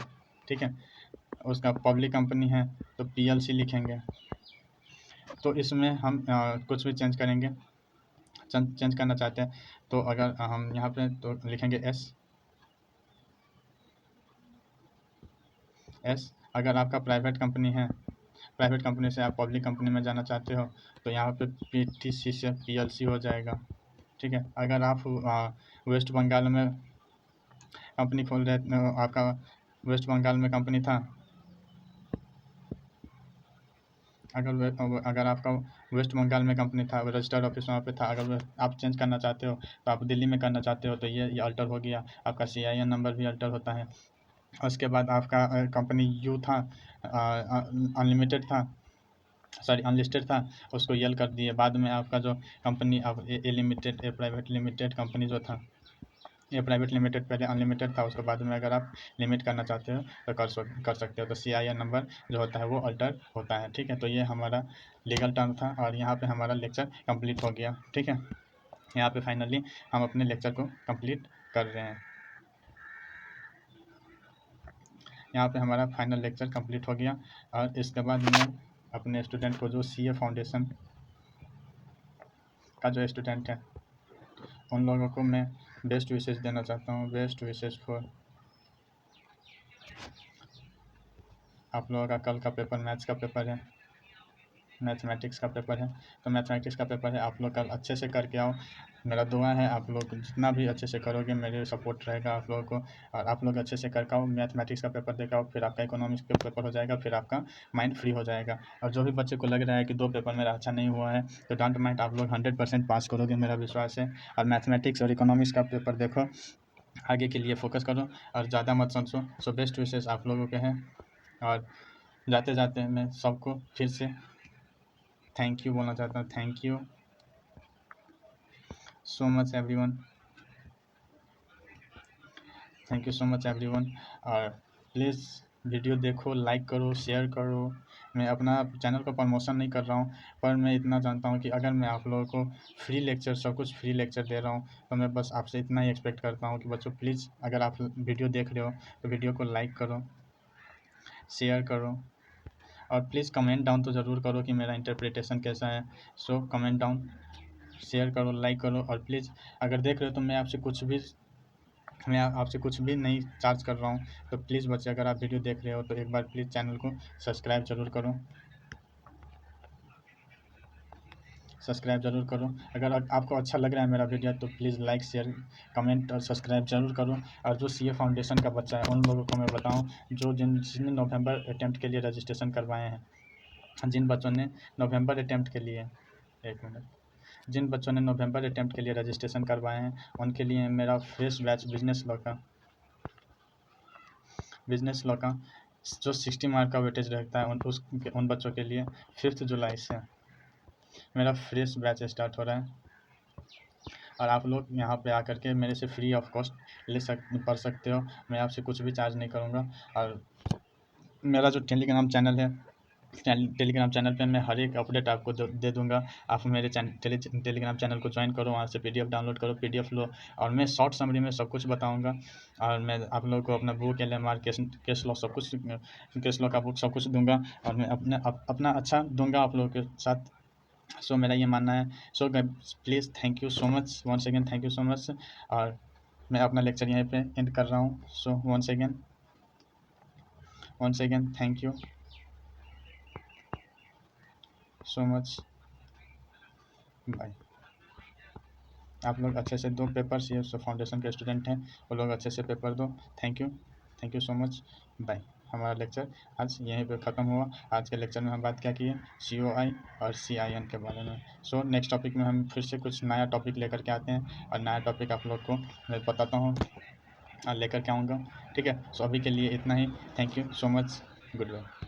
ठीक है। उसका पब्लिक कंपनी है तो PLC लिखेंगे। तो इसमें हम कुछ भी चेंज करेंगे, चेंज करना चाहते हैं तो अगर हम यहाँ पे तो लिखेंगे एस। अगर आपका प्राइवेट कंपनी है, प्राइवेट कंपनी से आप पब्लिक कंपनी में जाना चाहते हो तो यहाँ पे PTC से PLC हो जाएगा, ठीक है। अगर आप वेस्ट बंगाल में कंपनी खोल रहे, आपका वेस्ट बंगाल में कंपनी था, अगर आपका वेस्ट बंगाल में कंपनी था, रजिस्टर्ड ऑफिस वहाँ पे था, अगर आप चेंज करना चाहते हो तो आप दिल्ली में करना चाहते हो तो ये अल्टर हो गया। आपका CIN नंबर भी अल्टर होता है। उसके बाद आपका कंपनी यू था, अनलिमिटेड था, सॉरी अनलिस्टेड था, उसको यल कर दिए। बाद में आपका जो कंपनी अब ए लिमिटेड, ए प्राइवेट लिमिटेड कंपनी जो था, ये प्राइवेट लिमिटेड पहले अनलिमिटेड था, उसके बाद में अगर आप लिमिट करना चाहते हो तो कर सकते हो। तो CIN नंबर जो होता है वो अल्टर होता है, ठीक है। तो ये हमारा लीगल टर्म था और यहाँ पे हमारा लेक्चर कंप्लीट हो गया, ठीक है। यहाँ पे फाइनली हम अपने लेक्चर को कंप्लीट कर रहे हैं। यहाँ पे हमारा फाइनल लेक्चर कंप्लीट हो गया और इसके बाद मैं अपने स्टूडेंट को, जो CA फाउंडेशन का जो स्टूडेंट है, उन लोगों को मैं बेस्ट विशेष देना चाहता हूँ। बेस्ट विशेष फॉर आप लोगों का कल का पेपर मैथ्स का पेपर है, मैथमेटिक्स का पेपर है। तो मैथमेटिक्स का पेपर है, आप लोग कल अच्छे से करके आओ। मेरा दुआ है आप लोग जितना भी अच्छे से करोगे मेरे सपोर्ट रहेगा आप लोगों को, और आप लोग अच्छे से कर के आओ। मैथमेटिक्स का पेपर देकर आओ, फिर आपका इकोनॉमिक्स का पेपर हो जाएगा, फिर आपका माइंड फ्री हो जाएगा। और जो भी बच्चे को लग रहा है कि 2 पेपर मेरा अच्छा नहीं हुआ है तो डोंट माइंड, आप लोग 100% पास करोगे, मेरा विश्वास है। और मैथमेटिक्स और इकोनॉमिक्स का पेपर देखो, आगे के लिए फोकस करो और ज़्यादा मत समझो। सो बेस्ट विशेष आप लोगों के हैं। और जाते जाते मैं सबको फिर से थैंक यू बोलना चाहता हूँ। Thank you so much everyone, thank you so much everyone. और प्लीज़ वीडियो देखो, लाइक करो, शेयर करो। मैं अपना चैनल का प्रमोशन नहीं कर रहा हूँ, पर मैं इतना जानता हूँ कि अगर मैं आप लोगों को फ्री लेक्चर, सब कुछ फ्री लेक्चर दे रहा हूँ तो मैं बस आपसे इतना ही एक्सपेक्ट करता हूँ कि बच्चों प्लीज़ अगर आप वीडियो देख रहे हो तो वीडियो को लाइक करो, शेयर करो और प्लीज़ कमेंट डाउन तो ज़रूर करो कि मेरा इंटरप्रिटेशन कैसा है। सो कमेंट डाउन, शेयर करो, लाइक करो। और प्लीज़ अगर देख रहे हो तो मैं आपसे कुछ भी नहीं चार्ज कर रहा हूँ, तो प्लीज़ बच्चे अगर आप वीडियो देख रहे हो तो एक बार प्लीज़ चैनल को सब्सक्राइब ज़रूर करो, सब्सक्राइब ज़रूर करो। अगर आपको अच्छा लग रहा है मेरा वीडियो तो प्लीज़ लाइक, शेयर, कमेंट और सब्सक्राइब ज़रूर करो। और जो CA फाउंडेशन का बच्चा है उन लोगों को मैं बताऊँ जो जिसने नवंबर अटेम्प्ट के लिए रजिस्ट्रेशन करवाए हैं, जिन बच्चों ने नवंबर अटेम्प्ट के लिए, एक मिनट, जिन बच्चों ने नवंबर अटेम्प्ट के लिए रजिस्ट्रेशन करवाए हैं उनके लिए मेरा फ्रेश बैच बिजनेस लॉ का जो 60 मार्क का वेटेज रहता है उन बच्चों के लिए 5 जुलाई से मेरा फ्रेश बैच स्टार्ट हो रहा है। और आप लोग यहाँ पे आकर के मेरे से फ्री ऑफ कॉस्ट पढ़ सकते हो। मैं आपसे कुछ भी चार्ज नहीं करूँगा। और मेरा जो टेलीग्राम चैनल है टेलीग्राम चैनल पे मैं हर एक अपडेट आपको दे दूंगा। आप मेरे टेलीग्राम चैनल को ज्वाइन करो, वहाँ से PDF डाउनलोड करो, PDF लो, और मैं शॉर्ट समरी में सब कुछ बताऊंगा। और मैं आप लोगों को अपना बुक, LMR, केस लॉ, सब कुछ, केस लॉ का बुक सब कुछ दूंगा, और मैं अपना अच्छा दूंगा आप लोगों के साथ। सो मेरा ये मानना है। So please thank you so much, once again thank you so much. और मैं अपना लेक्चर यहीं पे एंड कर रहा हूँ। So once again thank you so much, bye. आप लोग अच्छे से दो पेपर्स, ये जो फाउंडेशन के स्टूडेंट हैं वो लोग अच्छे से पेपर दो। Thank you so much, bye. हमारा लेक्चर आज यहीं पे ख़त्म हुआ। आज के लेक्चर में हम बात क्या किए, COI और CIN के बारे में। सो नेक्स्ट टॉपिक में हम फिर से कुछ नया टॉपिक लेकर के आते हैं, और नया टॉपिक आप लोग को मैं बताता हूँ और लेकर के आऊँगा। ठीक है, सो अभी के लिए इतना ही। Thank you so much, good bye.